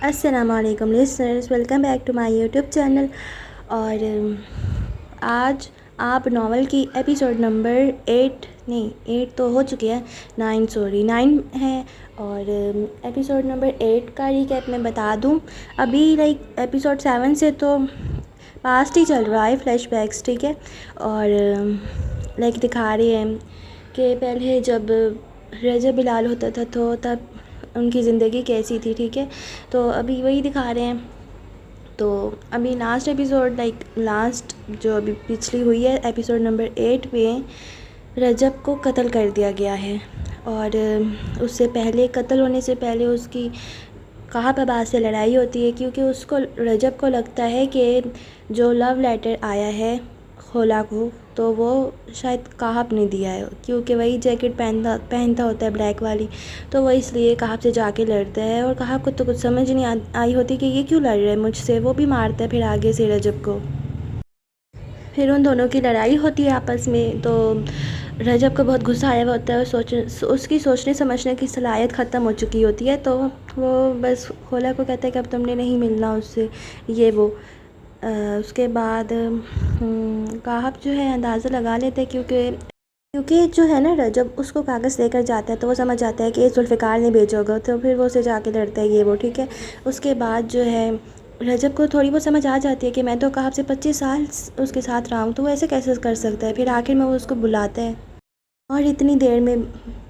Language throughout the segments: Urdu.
السلام علیکم listeners, welcome back to my YouTube channel. اور آج آپ ناول کی ایپیسوڈ نمبر 8 تو ہو چکے ہیں، 9 ہے، اور ایپیسوڈ نمبر 8 کا ریکیپ میں بتا دوں۔ ابھی ایپیسوڈ 7 سے تو پاسٹ ہی چل رہا ہے، فلیش بیکس، ٹھیک ہے، اور دکھا رہے ہیں کہ پہلے جب رجب بلال ہوتا تھا تو تب ان کی زندگی کیسی تھی، ٹھیک ہے، تو ابھی وہی دکھا رہے ہیں۔ تو ابھی لاسٹ ایپیسوڈ لاسٹ جو ابھی پچھلی ہوئی ہے ایپیسوڈ نمبر 8 میں رجب کو قتل کر دیا گیا ہے، اور اس سے پہلے قتل ہونے سے پہلے اس کی کہاب عباس سے لڑائی ہوتی ہے، کیونکہ رجب کو لگتا ہے کہ جو لو لیٹر آیا ہے خولا کو تو وہ شاید کہاب نے دیا ہے، کیونکہ وہی جیکٹ پہنتا ہوتا ہے بلیک والی، تو وہ اس لیے کہاب سے جا کے لڑتا ہے، اور کہاب کو تو کچھ سمجھ نہیں آئی ہوتی کہ یہ کیوں لڑ رہا ہے مجھ سے، وہ بھی مارتا ہے پھر آگے سے رجب کو۔ پھر ان دونوں کی لڑائی ہوتی ہے آپس میں، تو رجب کو بہت غصہ آیا ہوا ہوتا ہے، اور اس کی سوچنے سمجھنے کی صلاحیت ختم ہو چکی ہوتی ہے، تو وہ بس خولا کو کہتا ہے کہ اب تم نے نہیں ملنا اس سے، یہ وہ۔ اس کے بعد کہاب جو ہے اندازہ لگا لیتے ہیں، کیونکہ جو ہے نا رجب اس کو کاغذ لے کر جاتا ہے تو وہ سمجھ جاتا ہے کہ ذوالفقار نے بھیجا ہوگا، تو پھر وہ اسے جا کے لڑتا ہے، یہ وہ، ٹھیک ہے۔ اس کے بعد جو ہے رجب کو تھوڑی بہت سمجھ آ جاتی ہے کہ میں تو کہاب سے 25 سال اس کے ساتھ رہا ہوں، تو وہ ایسے کیسے کر سکتا ہے، پھر آخر میں وہ اس کو بلاتا ہے، اور اتنی دیر میں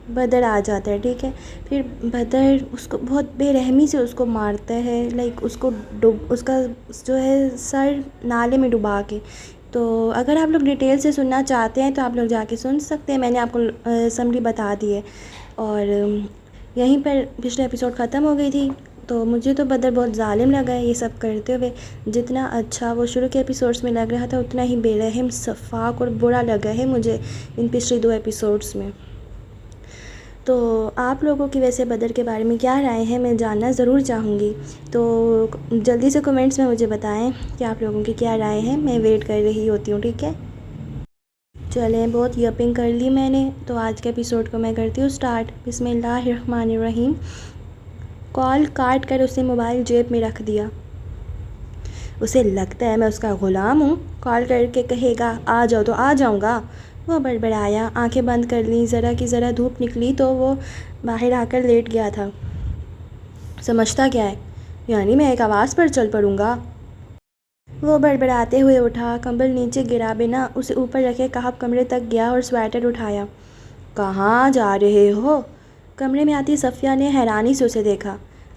بدر آ جاتا ہے، ٹھیک ہے۔ پھر بدر اس کو بہت بے رحمی سے اس کو مارتا ہے، اس کا جو ہے سر نالے میں ڈبا کے۔ تو اگر آپ لوگ ڈیٹیل سے سننا چاہتے ہیں تو آپ لوگ جا کے سن سکتے ہیں، میں نے آپ کو سمری بتا دی ہے، اور یہیں پر پچھلے ایپیسوڈ ختم ہو گئی تھی۔ تو مجھے تو بدر بہت ظالم لگا ہے یہ سب کرتے ہوئے، جتنا اچھا وہ شروع کے ایپیسوڈز میں لگ رہا تھا اتنا ہی بے رحم، سفاک اور برا لگا ہے مجھے ان پچھلی 2 ایپیسوڈز میں۔ تو آپ لوگوں کی ویسے بدر کے بارے میں کیا رائے ہے، میں جاننا ضرور چاہوں گی، تو جلدی سے کمنٹس میں مجھے بتائیں کہ آپ لوگوں کی کیا رائے ہے، میں ویٹ کر رہی ہوتی ہوں، ٹھیک ہے۔ چلیں، بہت یپنگ کر لی میں نے، تو آج کے ایپیسوڈ کو میں کرتی ہوں سٹارٹ۔ بسم اللہ الرحمن الرحیم۔ کال کاٹ کر اس نے موبائل جیب میں رکھ دیا۔ اسے لگتا ہے میں اس کا غلام ہوں، کال کر کے کہے گا آ جاؤ تو آ جاؤں گا۔ وہ بڑبڑایا، آنکھیں بند کر لیں، ذرا کی ذرا دھوپ نکلی تو وہ باہر آ کر لیٹ گیا تھا۔ سمجھتا کیا ہے، یعنی میں ایک آواز پر چل پڑوں گا؟ وہ بڑبڑاتے ہوئے اٹھا، کمبل نیچے گرا بنا اسے اوپر رکھے کہاب کمرے تک گیا اور سویٹر اٹھایا۔ کہاں جا رہے ہو؟ کمرے میں آتی صفیہ نے حیرانی سے اسے دیکھا۔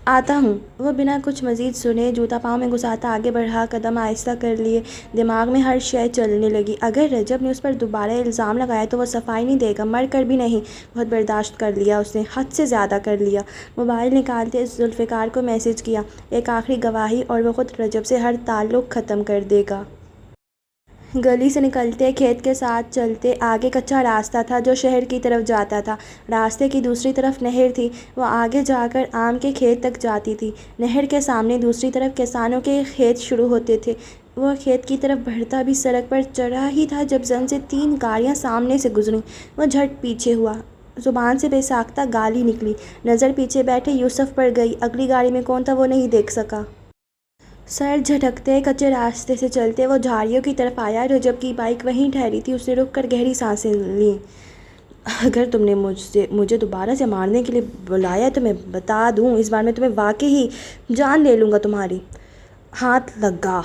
آتا ہوں۔ وہ بنا کچھ مزید سنے جوتا پاؤں میں گھساتا آگے بڑھا، قدم آہستہ کر لیے، دماغ میں ہر شے چلنے لگی۔ اگر رجب نے اس پر دوبارہ الزام لگایا تو وہ صفائی نہیں دے گا، مر کر بھی نہیں۔ بہت برداشت کر لیا اس نے، حد سے زیادہ کر لیا۔ موبائل نکالتے ذوالفقار کو میسج کیا، ایک آخری گواہی، اور وہ خود رجب سے ہر تعلق ختم کر دے گا۔ گلی سے نکلتے کھیت کے ساتھ چلتے، آگے کچا راستہ تھا جو شہر کی طرف جاتا تھا، راستے کی دوسری طرف نہر تھی، وہ آگے جا کر آم کے کھیت تک جاتی تھی۔ نہر کے سامنے دوسری طرف کسانوں کے کھیت شروع ہوتے تھے۔ وہ کھیت کی طرف بڑھتا بھی سڑک پر چڑھا ہی تھا جب زن سے 3 گاڑیاں سامنے سے گزریں۔ وہ جھٹ پیچھے ہوا، زبان سے بے ساختہ گالی نکلی، نظر پیچھے بیٹھے یوسف پر گئی، اگلی گاڑی میں کون تھا وہ نہیں دیکھ سکا۔ سر جھٹکتے کچے راستے سے چلتے وہ جھاڑیوں کی طرف آیا، رجب کی بائک وہیں ٹھہری تھی، اس نے رک کر گہری سانسیں لیں۔ اگر تم نے مجھے دوبارہ سے مارنے کے لیے بلایا تو میں بتا دوں، اس بار میں تمہیں واقعی جان لے لوں گا تمہاری۔ ہاتھ لگا۔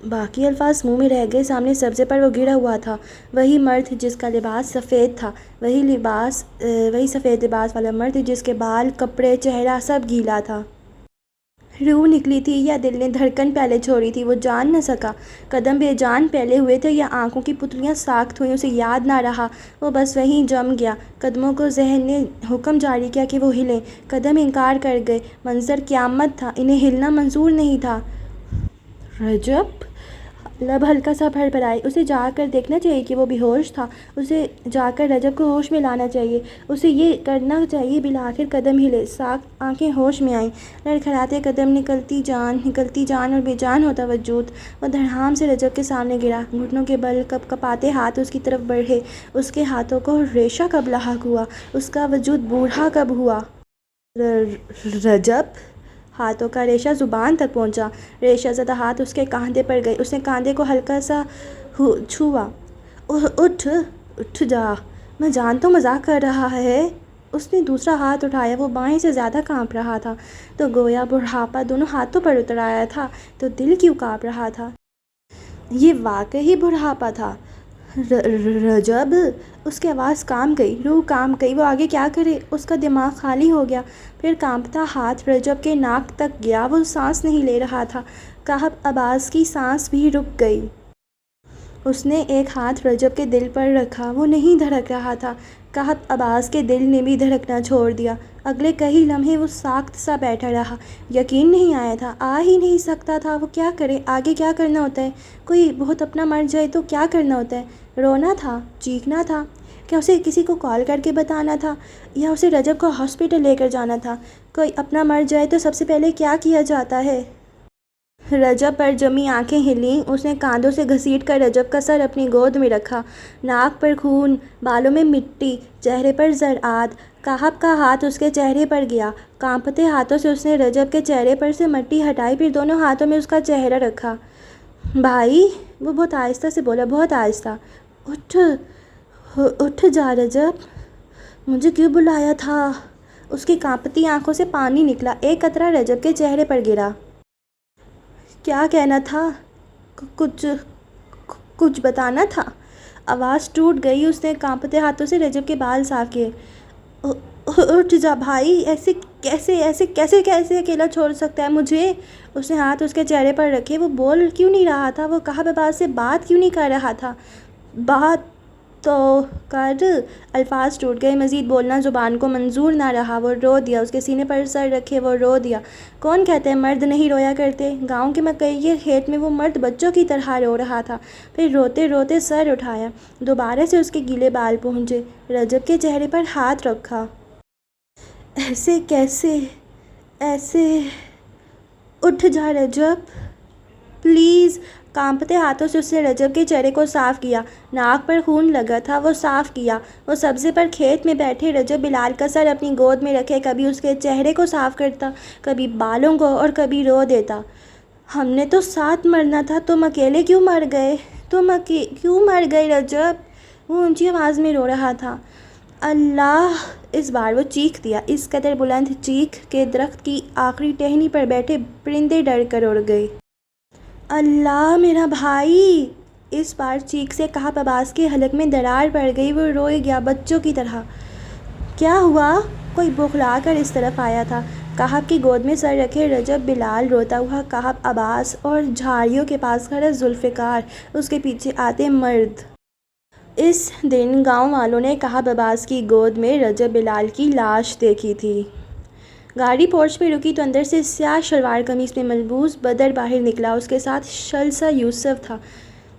باقی الفاظ منہ میں رہ گئے، سامنے سبزے پر وہ گرا ہوا تھا، وہی مرد جس کا لباس سفید تھا، وہی سفید لباس والا مرد جس کے بال، کپڑے، چہرہ سب گیلا تھا۔ روح نکلی تھی یا دل نے دھڑکن پہلے چھوڑی تھی وہ جان نہ سکا، قدم بے جان پھیلے ہوئے تھے یا آنکھوں کی پتلیاں ساخت ہوئیں اسے یاد نہ رہا، وہ بس وہیں جم گیا۔ قدموں کو ذہن نے حکم جاری کیا کہ وہ ہلیں، قدم انکار کر گئے، منظر قیامت تھا، انہیں ہلنا منظور نہیں تھا۔ رجب؟ لب ہلکا سا بھربھرائے، اسے جا کر دیکھنا چاہیے کہ وہ بے ہوش تھا، اسے جا کر رجب کو ہوش میں لانا چاہیے، اسے یہ کرنا چاہیے۔ بالآخر قدم ہلے، ساخت آنکھیں ہوش میں آئیں، لڑکھڑاتے قدم، نکلتی جان اور بے جان ہوتا وجود۔ وہ دھڑام سے رجب کے سامنے گرا، گھٹنوں کے بل کپ کپاتے ہاتھ اس کی طرف بڑھے، اس کے ہاتھوں کو ریشہ کب لاحق ہوا، اس کا وجود بوڑھا کب ہوا؟ رجب؟ ہاتھوں کا ریشہ زبان تک پہنچا۔ ریشہ زدہ ہاتھ اس کے کاندھے پر گئے۔ اس نے کاندھے کو ہلکا سا چھوا۔ اٹھ جا، میں جان تو مذاق کر رہا ہے۔ اس نے دوسرا ہاتھ اٹھایا۔ وہ بائیں سے زیادہ کانپ رہا تھا، تو گویا بڑھاپا دونوں ہاتھوں پر اتر آیا تھا، تو دل کیوں کانپ رہا تھا؟ یہ واقعی بڑھاپا تھا۔ رجب، اس کی آواز کانپ گئی، روح کانپ گئی۔ وہ آگے کیا کرے؟ اس کا دماغ خالی ہو گیا۔ پھر کانپتا ہاتھ رجب کے ناک تک گیا۔ وہ سانس نہیں لے رہا تھا۔ کہب عباس کی سانس بھی رک گئی۔ اس نے ایک ہاتھ رجب کے دل پر رکھا۔ وہ نہیں دھڑک رہا تھا۔ کہب عباس کے دل نے بھی دھڑکنا چھوڑ دیا۔ اگلے کئی لمحے وہ ساکت سا بیٹھا رہا۔ یقین نہیں آیا تھا، آ ہی نہیں سکتا تھا۔ وہ کیا کرے؟ آگے کیا کرنا ہوتا ہے؟ کوئی بہت اپنا مر جائے تو کیا کرنا ہوتا ہے؟ رونا تھا؟ چیخنا تھا؟ کیا اسے کسی کو کال کر کے بتانا تھا؟ یا اسے رجب کو ہاسپٹل لے کر جانا تھا؟ کوئی اپنا مر جائے تو سب سے پہلے کیا کیا جاتا ہے؟ رجب پر جمی آنکھیں ہلیں۔ اس نے کاندھوں سے گھسیٹ کر رجب کا سر اپنی گود میں رکھا۔ ناک پر خون، بالوں میں مٹی، چہرے پر زرعات۔ کہب کا ہاتھ اس کے چہرے پر گیا۔ کانپتے ہاتھوں سے اس نے رجب کے چہرے پر سے مٹی ہٹائی، پھر دونوں ہاتھوں میں اس کا چہرہ رکھا۔ بھائی، وہ بہت آہستہ سے بولا، بہت آہستہ۔ اٹھ جا رجب، مجھے کیوں بلایا تھا؟ اس کی کانپتی آنکھوں سے پانی نکلا۔ ایک قطرہ رجب کے چہرے پر گرا۔ کیا کہنا تھا؟ کچھ بتانا تھا؟ آواز ٹوٹ گئی۔ اس نے کانپتے ہاتھوں سے رجب کے بال صاف کیے۔ اٹھ جا بھائی، ایسے کیسے اکیلا چھوڑ سکتا ہے مجھے؟ اس نے ہاتھ اس کے چہرے پر رکھے۔ وہ بول کیوں نہیں رہا تھا؟ وہ کہب عباس سے بات کیوں نہیں کر رہا تھا؟ بات تو کر۔ الفاظ ٹوٹ گئے۔ مزید بولنا زبان کو منظور نہ رہا۔ وہ رو دیا۔ اس کے سینے پر سر رکھے وہ رو دیا۔ کون کہتا ہے مرد نہیں رویا کرتے؟ گاؤں کے مکئی کے کھیت میں وہ مرد بچوں کی طرح رو رہا تھا۔ پھر روتے روتے سر اٹھایا۔ دوبارہ سے اس کے گیلے بال پہنچے۔ رجب کے چہرے پر ہاتھ رکھا۔ ایسے کیسے؟ اٹھ جا رجب، پلیز۔ کانپتے ہاتھوں سے اس نے رجب کے چہرے کو صاف کیا۔ ناک پر خون لگا تھا، وہ صاف کیا۔ وہ سبزے پر کھیت میں بیٹھے رجب بلال کا سر اپنی گود میں رکھے کبھی اس کے چہرے کو صاف کرتا، کبھی بالوں کو، اور کبھی رو دیتا۔ ہم نے تو ساتھ مرنا تھا، تم اکیلے کیوں مر گئے؟ کیوں مر گئے رجب؟ وہ اونچی آواز میں رو رہا تھا۔ اللہ! اس بار وہ چیخ دیا، اس قدر بلند چیخ کہ درخت کی آخری ٹہنی پر بیٹھے پرندے ڈر کر اڑ گئے۔ اللہ میرا بھائی! اس بار چیخ سے کہب عباس کے حلق میں درار پڑ گئی۔ وہ روئے گیا بچوں کی طرح۔ کیا ہوا؟ کوئی بوکھلا کر اس طرف آیا تھا۔ کہب کی گود میں سر رکھے رجب بلال روتا ہوا، کہب عباس اور جھاڑیوں کے پاس کھڑا ذوالفقار، اس کے پیچھے آتے مرد۔ اس دن گاؤں والوں نے کہب عباس کی گود میں رجب بلال کی لاش دیکھی تھی۔ گاڑی پورچ پہ رکی تو اندر سے سیاہ شلوار قمیص میں ملبوس بدر باہر نکلا۔ اس کے ساتھ شلسہ یوسف تھا۔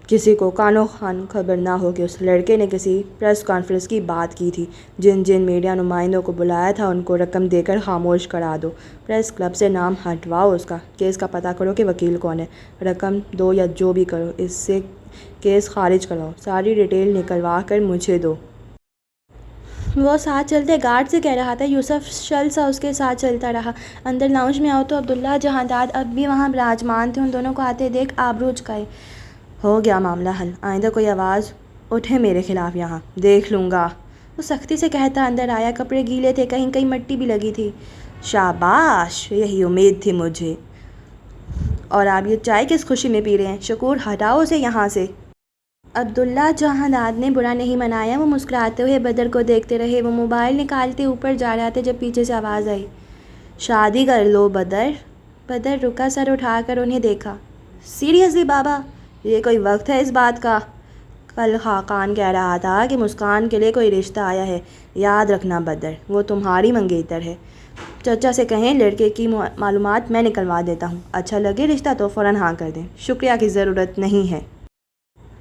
کسی کو کانو کان خبر نہ ہو کہ اس لڑکے نے کسی پریس کانفرنس کی بات کی تھی۔ جن میڈیا نمائندوں کو بلایا تھا ان کو رقم دے کر خاموش کرا دو۔ پریس کلب سے نام ہٹواؤ اس کا۔ کیس کا پتہ کرو کہ وکیل کون ہے۔ رقم دو یا جو بھی کرو، اس سے کیس خارج کراؤ۔ ساری ڈیٹیل نکلوا کر مجھے دو۔ وہ ساتھ چلتے گارڈ سے کہہ رہا تھا۔ یوسف شل سا اس کے ساتھ چلتا رہا۔ اندر لاؤنج میں آؤ تو عبداللہ جہانداد اب بھی وہاں براجمان تھے۔ ان دونوں کو آتے دیکھ آبرو جھکائے۔ ہو گیا معاملہ حل، آئندہ کوئی آواز اٹھے میرے خلاف یہاں دیکھ لوں گا، وہ سختی سے کہتا اندر آیا۔ کپڑے گیلے تھے، کہیں مٹی بھی لگی تھی۔ شاباش، یہی امید تھی مجھے۔ اور آپ یہ چائے کس خوشی میں پی رہے ہیں؟ شکور، ہٹاؤ اسے یہاں سے۔ عبداللہ جہانداد نے برا نہیں منایا۔ وہ مسکراتے ہوئے بدر کو دیکھتے رہے۔ وہ موبائل نکالتے اوپر جا رہا تھا جب پیچھے سے آواز آئی، شادی کر لو بدر۔ بدر رکا، سر اٹھا کر انہیں دیکھا۔ سیریسلی بابا، یہ کوئی وقت ہے اس بات کا؟ کل خاقان کہہ رہا تھا کہ مسکان کے لیے کوئی رشتہ آیا ہے۔ یاد رکھنا بدر، وہ تمہاری منگیتر ہے۔ چچا سے کہیں لڑکے کی معلومات میں نکلوا دیتا ہوں، اچھا لگے رشتہ تو فوراً ہاں کر دیں، شکریہ کی ضرورت نہیں ہے۔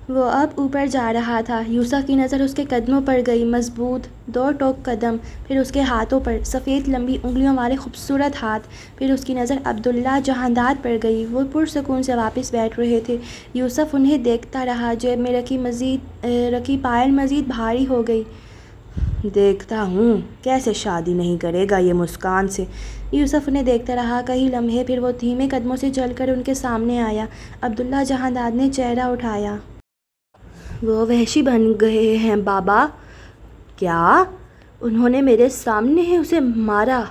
وہ اب اوپر جا رہا تھا۔ یوسف کی نظر اس کے قدموں پر گئی، مضبوط دو ٹوک قدم، پھر اس کے ہاتھوں پر، سفید لمبی انگلیوں والے خوبصورت ہاتھ، پھر اس کی نظر عبداللہ جہانداد پر گئی۔ وہ پرسکون سے واپس بیٹھ رہے تھے۔ یوسف انہیں دیکھتا رہا۔ جیب میں رکھی پائل مزید بھاری ہو گئی۔ دیکھتا ہوں کیسے شادی نہیں کرے گا یہ مسکان سے، یوسف انہیں دیکھتا رہا کئی لمحے، پھر وہ دھیمے قدموں سے چل کر ان کے سامنے آیا۔ عبداللہ جہانداد نے چہرہ اٹھایا۔ وہ وحشی بن گئے ہیں بابا۔ کیا؟ انہوں نے میرے سامنے ہی اسے مارا؟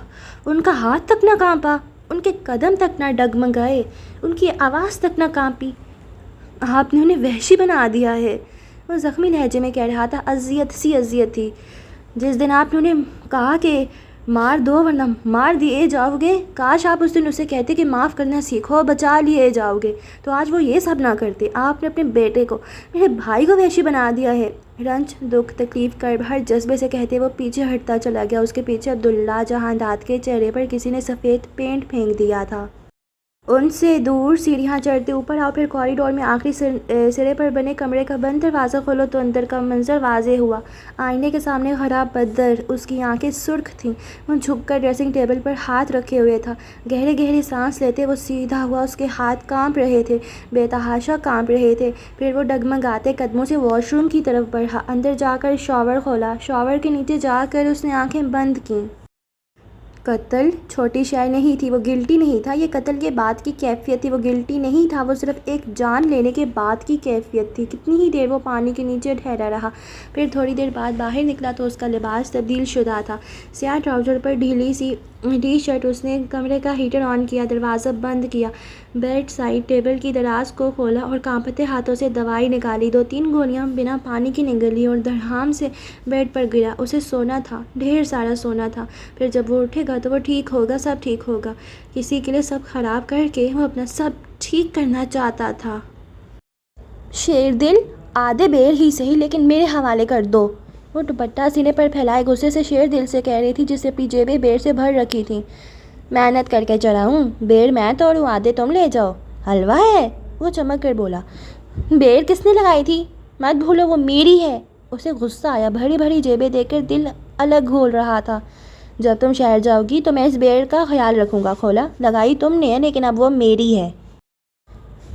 ان کا ہاتھ تک نہ کانپا، ان کے قدم تک نہ ڈگمگائے، ان کی آواز تک نہ کانپی؟ آپ نے انہیں وحشی بنا دیا ہے، وہ زخمی لہجے میں کہہ رہا تھا۔ اذیت تھی۔ جس دن آپ نے انہیں کہا کہ مار دو ورنہ مار دیے جاؤ گے، کاش آپ اس دن اسے کہتے کہ معاف کرنا سیکھو، بچا لیے جاؤ گے، تو آج وہ یہ سب نہ کرتے۔ آپ نے اپنے بیٹے کو، میرے بھائی کو وحشی بنا دیا ہے۔ رنج، دکھ، تکلیف، کرب ہر جذبے سے کہتے وہ پیچھے ہٹتا چلا گیا۔ اس کے پیچھے عبداللہ جہانداد کے چہرے پر کسی نے سفید پینٹ پھینک دیا تھا۔ ان سے دور سیڑھیاں چڑھتے اوپر آؤ، پھر کوریڈور میں آخری سرے پر بنے کمرے کا بند دروازہ کھولو تو اندر کا منظر واضح ہوا۔ آئینے کے سامنے کھڑا بدر، اس کی آنکھیں سرخ تھیں، وہ جھک کر ڈریسنگ ٹیبل پر ہاتھ رکھے ہوئے تھا۔ گہرے گہرے سانس لیتے وہ سیدھا ہوا، اس کے ہاتھ کانپ رہے تھے، بے تحاشا کانپ رہے تھے۔ پھر وہ ڈگمگاتے قدموں سے واش روم کی طرف بڑھا، اندر جا کر شاور کھولا، شاور کے نیچے جا کر اس نے آنکھیں بند کیں۔ قتل چھوٹی شے نہیں تھی، وہ گلٹی نہیں تھا، یہ قتل کے بعد کی کیفیت تھی۔ وہ گلٹی نہیں تھا، وہ صرف ایک جان لینے کے بعد کی کیفیت تھی۔ کتنی ہی دیر وہ پانی کے نیچے ٹھہرا رہا، پھر تھوڑی دیر بعد باہر نکلا تو اس کا لباس تبدیل شدہ تھا۔ سیاہ ٹراؤزر پر ڈھیلی سی ٹی شرٹ۔ اس نے کمرے کا ہیٹر آن کیا، دروازہ بند کیا، بیڈ سائڈ ٹیبل کی دراز کو کھولا اور کانپتے ہاتھوں سے دوائی نکالی۔ 2-3 گولیاں بنا پانی کی نگلی اور دھڑام سے بیڈ پر گرا۔ اسے سونا تھا، ڈھیر سارا سونا تھا، پھر جب وہ اٹھے گا تو وہ ٹھیک ہوگا، سب ٹھیک ہوگا۔ کسی کے لیے سب خراب کر کے وہ اپنا سب ٹھیک کرنا چاہتا تھا۔ شیر دل، آدھے بیر ہی سہی لیکن میرے حوالے کر دو، وہ دوپٹہ سینے پر پھیلائے غصے سے شیر دل سے کہہ رہی تھی، جس سے اپنی جیبیں بیر سے بھر رکھی تھیں۔ محنت کر کے چڑھاؤں، بیر میں توڑوں، آدھے تم لے جاؤ، حلوہ ہے، وہ چمک کر بولا۔ بیر کس نے لگائی تھی؟ مت بھولو وہ میری ہے۔ اسے غصہ آیا، بھری بھری جیبیں دیکھ کر دل الگ گھول رہا تھا۔ جب تم شہر جاؤ گی تو میں اس بیر کا خیال رکھوں گا۔ کھولا، لگائی تم نے ہے لیکن اب وہ میری ہے۔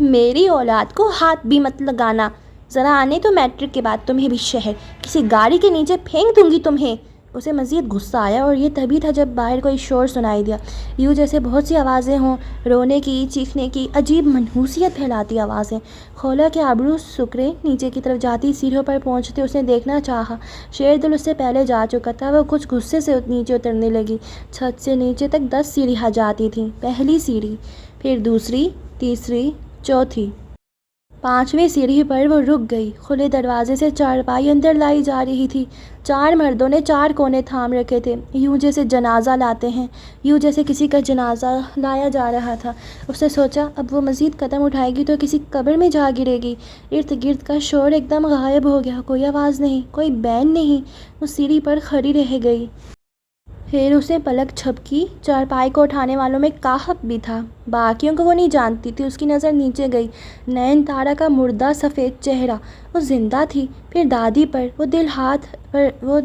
میری اولاد کو ہاتھ بھی مت لگانا، ذرا آنے تو میٹرک کے بعد تمہیں بھی شہر، کسی گاڑی کے نیچے پھینک دوں گی تمہیں۔ اسے مزید غصہ آیا اور یہ تبھی تھا جب باہر کوئی شور سنائی دیا، یوں جیسے بہت سی آوازیں ہوں، رونے کی، چیخنے کی، عجیب منحوسیت پھیلاتی آوازیں۔ کھولا کے آبرو سکڑے، نیچے کی طرف جاتی سیڑھیوں پر پہنچتے اس نے دیکھنا چاہا۔ شیر دل اس سے پہلے جا چکا تھا۔ وہ کچھ غصے سے نیچے اترنے لگی۔ چھت سے نیچے تک 10 سیڑھیاں جاتی تھیں۔ پہلی سیڑھی، پھر دوسری، تیسری، چوتھی، 5ویں سیڑھی پر وہ رک گئی۔ کھلے دروازے سے چارپائی اندر لائی جا رہی تھی۔ 4 مردوں نے 4 کونے تھام رکھے تھے، یوں جیسے جنازہ لاتے ہیں، یوں جیسے کسی کا جنازہ لایا جا رہا تھا۔ اس نے سوچا اب وہ مزید قدم اٹھائے گی تو کسی قبر میں جا گرے گی۔ ارد گرد کا شور ایک دم غائب ہو گیا، کوئی آواز نہیں، کوئی بین نہیں۔ وہ سیڑھی پر کھڑی رہ گئی۔ پھر اس نے پلک جھپکی، چارپائی کو اٹھانے والوں میں کاہب بھی تھا، باقیوں کو وہ نہیں جانتی تھی۔ اس کی نظر نیچے گئی۔ نین تارا کا مردہ سفید چہرہ، وہ زندہ تھی۔ پھر دادی پر، وہ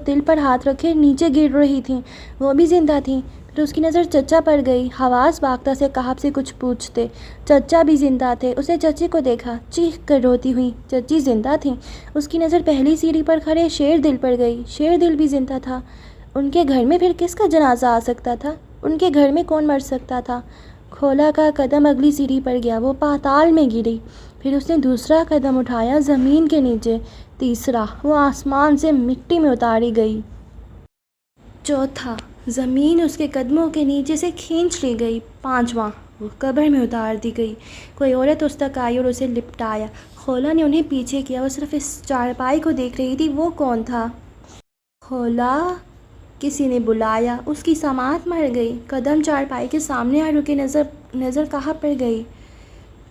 دل پر ہاتھ رکھے نیچے گر رہی تھیں، وہ بھی زندہ تھیں۔ پھر اس کی نظر چچا پر گئی، حواس باختہ سے کاہب سے کچھ پوچھتے۔ چچا بھی زندہ تھے۔ اس نے چچی کو دیکھا، چیخ کر روتی ہوئی، چچی زندہ تھیں۔ اس کی نظر پہلی سیڑھی پر کھڑے شیر دل پر گئی، شیر دل بھی زندہ تھا۔ ان کے گھر میں پھر کس کا جنازہ آ سکتا تھا؟ ان کے گھر میں کون مر سکتا تھا؟ کھولا کا قدم اگلی سیڑھی پر گیا، وہ پاتال میں گری۔ پھر اس نے دوسرا قدم اٹھایا، زمین کے نیچے۔ تیسرا، وہ آسمان سے مٹی میں اتاری گئی۔ چوتھا، زمین اس کے قدموں کے نیچے سے کھینچ لی گئی۔ 5واں، وہ قبر میں اتار دی گئی۔ کوئی عورت اس تک آئی اور اسے لپٹایا۔ کھولا نے انہیں پیچھے کیا، وہ صرف اس چارپائی کو دیکھ رہی تھی۔ وہ کون تھا؟ کھولا، کسی نے بلایا۔ اس کی سماعت مر گئی۔ قدم چارپائی کے سامنے آ رکے، نظر کاہب پر گئی۔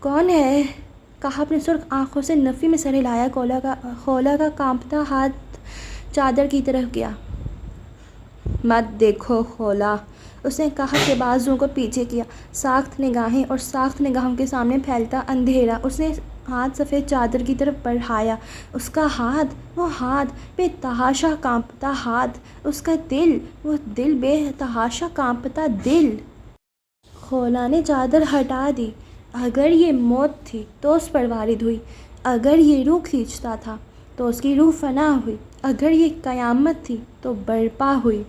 کون ہے؟ کاہب نے سرخ آنکھوں سے نفی میں سر ہلایا۔ کھولا کا کانپتا ہاتھ چادر کی طرف گیا۔ مت دیکھو کھولا، اس نے کاہب کے بازوؤں کو پیچھے کیا۔ ساخت نگاہیں اور ساخت نگاہوں کے سامنے پھیلتا اندھیرا۔ اس نے ہاتھ سفید چادر کی طرف بڑھایا۔ اس کا ہاتھ، وہ ہاتھ، بے تحاشا کانپتا ہاتھ۔ اس کا دل، وہ دل، بے تحاشا کانپتا دل۔ کھولا نے چادر ہٹا دی۔ اگر یہ موت تھی تو اس پر وارد ہوئی، اگر یہ روح کھینچتا تھا تو اس کی روح فنا ہوئی، اگر یہ قیامت تھی تو برپا ہوئی۔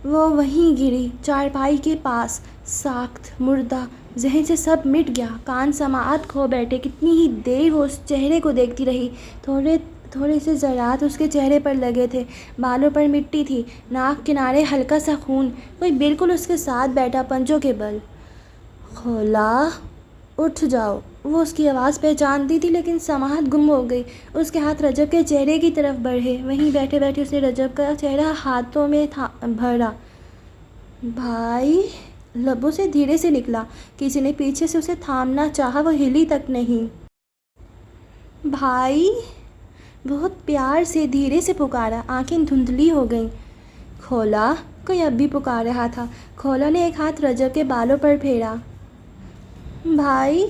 وہ وہیں گری چارپائی کے پاس، ساکت، مردہ، ذہن سے سب مٹ گیا، کان سماعت کھو بیٹھے۔ کتنی ہی دیر وہ اس چہرے کو دیکھتی رہی۔ تھوڑے سے ذرات اس کے چہرے پر لگے تھے، بالوں پر مٹی تھی، ناک کنارے ہلکا سا خون، کوئی بالکل اس کے ساتھ بیٹھا پنجوں کے بل۔ خولا، اٹھ جاؤ۔ وہ اس کی آواز پہچانتی تھی لیکن سماعت گم ہو گئی۔ اس کے ہاتھ رجب کے چہرے کی طرف بڑھے، وہیں بیٹھے بیٹھے اس نے رجب کا چہرہ ہاتھوں میں بھرا۔ بھائی، لبوں سے دھیرے سے نکلا۔ کسی نے پیچھے سے اسے تھامنا چاہا، وہ ہلی تک نہیں۔ بھائی، بہت پیار سے دھیرے سے پکارا، آنکھیں دھندلی ہو گئیں۔ کھولا، کوئی اب بھی پکار رہا تھا۔ کھولا نے ایک ہاتھ رجب کے بالوں پر پھیرا۔ بھائی،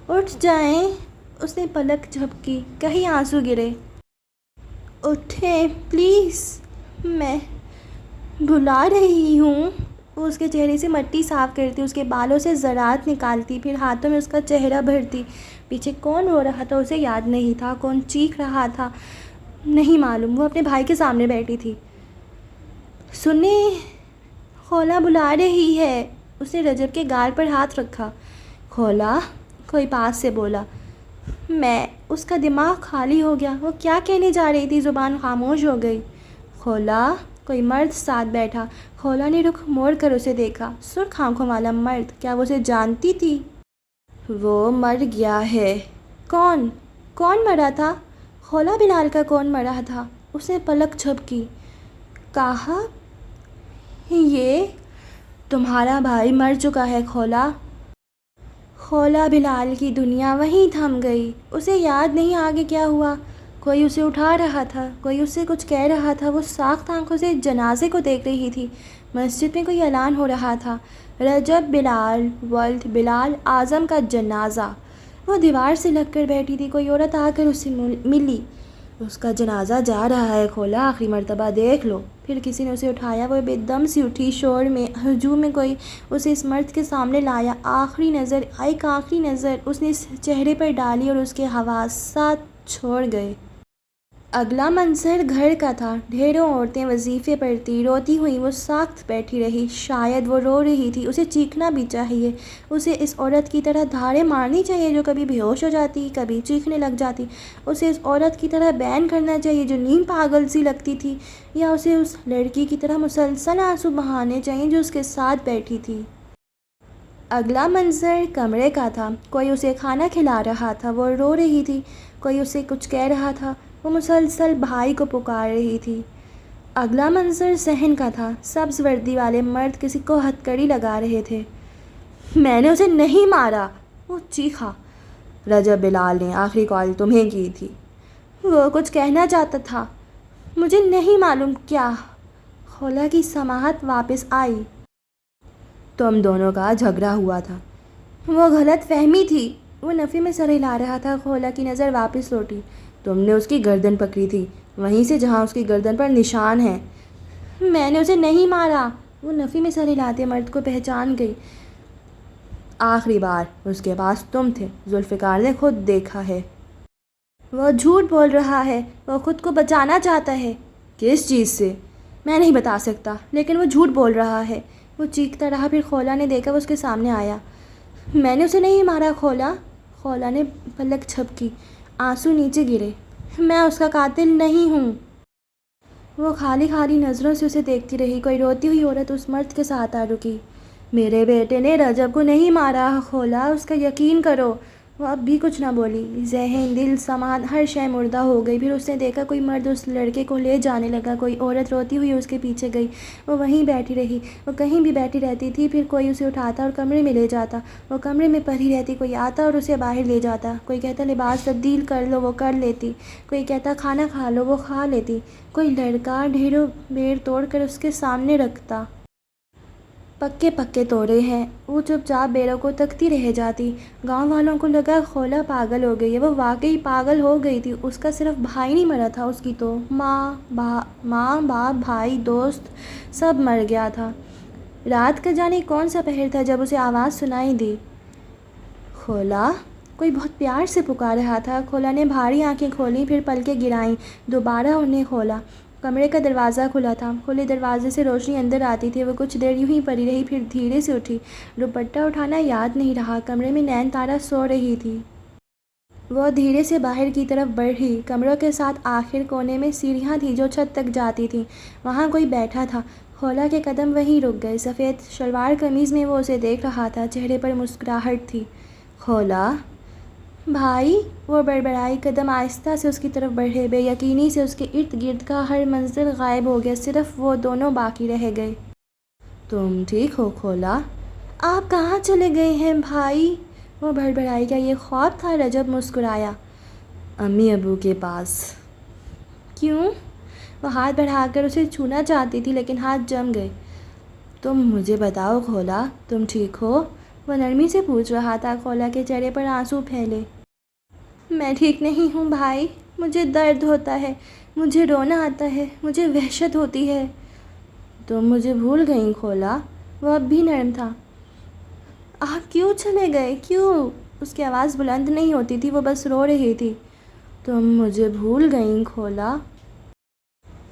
اٹھ جائیں۔ اس نے پلک جھپکی، کہیں آنسو گرے۔ اٹھیں پلیز، میں بلا رہی ہوں۔ وہ اس کے چہرے سے مٹی صاف کرتی، اس کے بالوں سے ذرات نکالتی، پھر ہاتھوں میں اس کا چہرہ بھرتی۔ پیچھے کون رو رہا تھا اسے یاد نہیں تھا، کون چیخ رہا تھا نہیں معلوم۔ وہ اپنے بھائی کے سامنے بیٹھی تھی۔ سنیں، خولا بلا رہی ہے۔ اس نے رجب کے گال پر ہاتھ رکھا۔ خولا، کوئی پاس سے بولا۔ میں اس کا دماغ خالی ہو گیا، وہ کیا کہنے جا رہی تھی، زبان خاموش ہو گئی۔ خولا، کوئی مرد ساتھ بیٹھا۔ خولا نے رخ موڑ کر اسے دیکھا۔ سرخ آنکھوں والا مرد، کیا وہ اسے جانتی تھی؟ وہ مر گیا ہے۔ کون مرا تھا؟ خولا، بلال کا کون مرا تھا؟ اس نے پلک جھپکی۔ کہا، یہ تمہارا بھائی مر چکا ہے خولا۔ خولا، بلال کی دنیا وہیں تھم گئی۔ اسے یاد نہیں آگے کیا ہوا۔ کوئی اسے اٹھا رہا تھا، کوئی اس سے کچھ کہہ رہا تھا۔ وہ ساخت آنکھوں سے جنازے کو دیکھ رہی تھی۔ مسجد میں کوئی اعلان ہو رہا تھا، رجب بلال ولد بلال اعظم کا جنازہ۔ وہ دیوار سے لگ کر بیٹھی تھی، کوئی عورت آ کر اس سے ملی۔ اس کا جنازہ جا رہا ہے خولا، آخری مرتبہ دیکھ لو۔ پھر کسی نے اسے اٹھایا، وہ بے دم سی اٹھی، شور میں ہجوم میں کوئی اسے اس مرد کے سامنے لایا۔ ایک آخری نظر اس نے اس چہرے پر ڈالی اور اس کے حواسات چھوڑ گئے۔ اگلا منظر گھر کا تھا، ڈھیروں عورتیں وظیفے پڑھتی، روتی ہوئی وہ ساکت بیٹھی رہی۔ شاید وہ رو رہی تھی، اسے چیخنا بھی چاہیے، اسے اس عورت کی طرح دھاڑیں مارنی چاہیے جو کبھی بے ہوش ہو جاتی، کبھی چیخنے لگ جاتی، اسے اس عورت کی طرح بیان کرنا چاہیے جو نیم پاگل سی لگتی تھی، یا اسے اس لڑکی کی طرح مسلسل آنسو بہانے چاہیے جو اس کے ساتھ بیٹھی تھی۔ اگلا منظر کمرے کا تھا، کوئی اسے کھانا کھلا رہا تھا، وہ رو رہی تھی، کوئی اسے کچھ کہہ رہا تھا، وہ مسلسل بھائی کو پکار رہی تھی۔ اگلا منظر صحن کا تھا، سبز وردی والے مرد کسی کو ہتھکڑی لگا رہے تھے۔ میں نے اسے نہیں مارا، وہ چیخا۔ رجب بلال نے آخری کال تمہیں کی تھی۔ وہ کچھ کہنا چاہتا تھا، مجھے نہیں معلوم کیا۔ خولا کی سماعت واپس آئی۔ تم دونوں کا جھگڑا ہوا تھا۔ وہ غلط فہمی تھی۔ وہ نفی میں سر ہلا رہا تھا۔ خولا کی نظر واپس لوٹی۔ تم نے اس کی گردن پکڑی تھی، وہیں سے جہاں اس کی گردن پر نشان ہے۔ میں نے اسے نہیں مارا۔ وہ نفی میں سر ہلاتے مرد کو پہچان گئی۔ آخری بار اس کے پاس تم تھے، ذوالفقار نے خود دیکھا ہے۔ وہ جھوٹ بول رہا ہے، وہ خود کو بچانا چاہتا ہے۔ کس چیز سے؟ میں نہیں بتا سکتا، لیکن وہ جھوٹ بول رہا ہے۔ وہ چیختا رہا، پھر خولا نے دیکھا، وہ اس کے سامنے آیا۔ میں نے اسے نہیں مارا خولا۔ خولا نے پلک جھپکی، آنسو نیچے گرے۔ میں اس کا قاتل نہیں ہوں۔ وہ خالی نظروں سے اسے دیکھتی رہی۔ کوئی روتی ہوئی عورت اس مرد کے ساتھ آ رکی۔ میرے بیٹے نے رجب کو نہیں مارا خولا، اس کا یقین کرو۔ وہ اب بھی کچھ نہ بولی۔ ذہن، دل، سماعت، ہر شے مردہ ہو گئی۔ پھر اس نے دیکھا کوئی مرد اس لڑکے کو لے جانے لگا، کوئی عورت روتی ہوئی اس کے پیچھے گئی۔ وہ وہیں بیٹھی رہی۔ وہ کہیں بھی بیٹھی رہتی تھی، پھر کوئی اسے اٹھاتا اور کمرے میں لے جاتا۔ وہ کمرے میں پڑھی رہتی، کوئی آتا اور اسے باہر لے جاتا۔ کوئی کہتا لباس تبدیل کر لو، وہ کر لیتی۔ کوئی کہتا کھانا کھا لو، وہ کھا لیتی۔ کوئی لڑکا ڈھیروں بیر توڑ کر اس کے سامنے رکھتا۔ پکے توڑے ہیں۔ وہ چپ چاپ بیروں کو تکتی رہ جاتی۔ گاؤں والوں کو لگا خولا پاگل ہو گئی ہے۔ وہ واقعی پاگل ہو گئی تھی۔ اس کا صرف بھائی نہیں مرا تھا، اس کی تو ماں باپ، بھائی، دوست سب مر گیا تھا۔ رات کا جانے کون سا پہر تھا جب اسے آواز سنائی دی۔ خولا، کوئی بہت پیار سے پکار رہا تھا۔ خولا نے بھاری آنکھیں کھولیں، پھر پلکیں گرائیں، دوبارہ انہیں کھولا۔ کمرے کا دروازہ کھلا تھا، کھلے دروازے سے روشنی اندر آتی تھی۔ وہ کچھ دیر یوں ہی پڑی رہی، پھر دھیرے سے اٹھی۔ دوپٹہ اٹھانا یاد نہیں رہا۔ کمرے میں نین تارا سو رہی تھی۔ وہ دھیرے سے باہر کی طرف بڑھی۔ کمروں کے ساتھ آخر کونے میں سیڑھیاں تھیں جو چھت تک جاتی تھیں۔ وہاں کوئی بیٹھا تھا۔ خولا کے قدم وہیں رک گئے۔ سفید شلوار قمیض میں وہ اسے دیکھ رہا تھا، چہرے پر مسکراہٹ تھی۔ خولا بھائی، وہ بڑبڑائی۔ قدم آہستہ سے اس کی طرف بڑھے۔ بے یقینی سے اس کے ارد گرد کا ہر منظر غائب ہو گیا، صرف وہ دونوں باقی رہ گئے۔ تم ٹھیک ہو خولا؟ آپ کہاں چلے گئے ہیں بھائی؟ وہ بڑبڑائی۔ کیا یہ خواب تھا؟ رجب مسکرایا۔ امی ابو کے پاس۔ کیوں؟ وہ ہاتھ بڑھا کر اسے چھونا چاہتی تھی لیکن ہاتھ جم گئے۔ تم مجھے بتاؤ خولا، تم ٹھیک ہو؟ وہ نرمی سے پوچھ رہا تھا۔ خولا کے چہرے پر آنسو پھیلے۔ میں ٹھیک نہیں ہوں بھائی، مجھے درد ہوتا ہے، مجھے رونا آتا ہے، مجھے وحشت ہوتی ہے۔ تم مجھے بھول گئیں خولا؟ وہ اب بھی نرم تھا۔ آپ کیوں چلے گئے؟ کیوں؟ اس کی آواز بلند نہیں ہوتی تھی، وہ بس رو رہی تھی۔ تم مجھے بھول گئیں خولا؟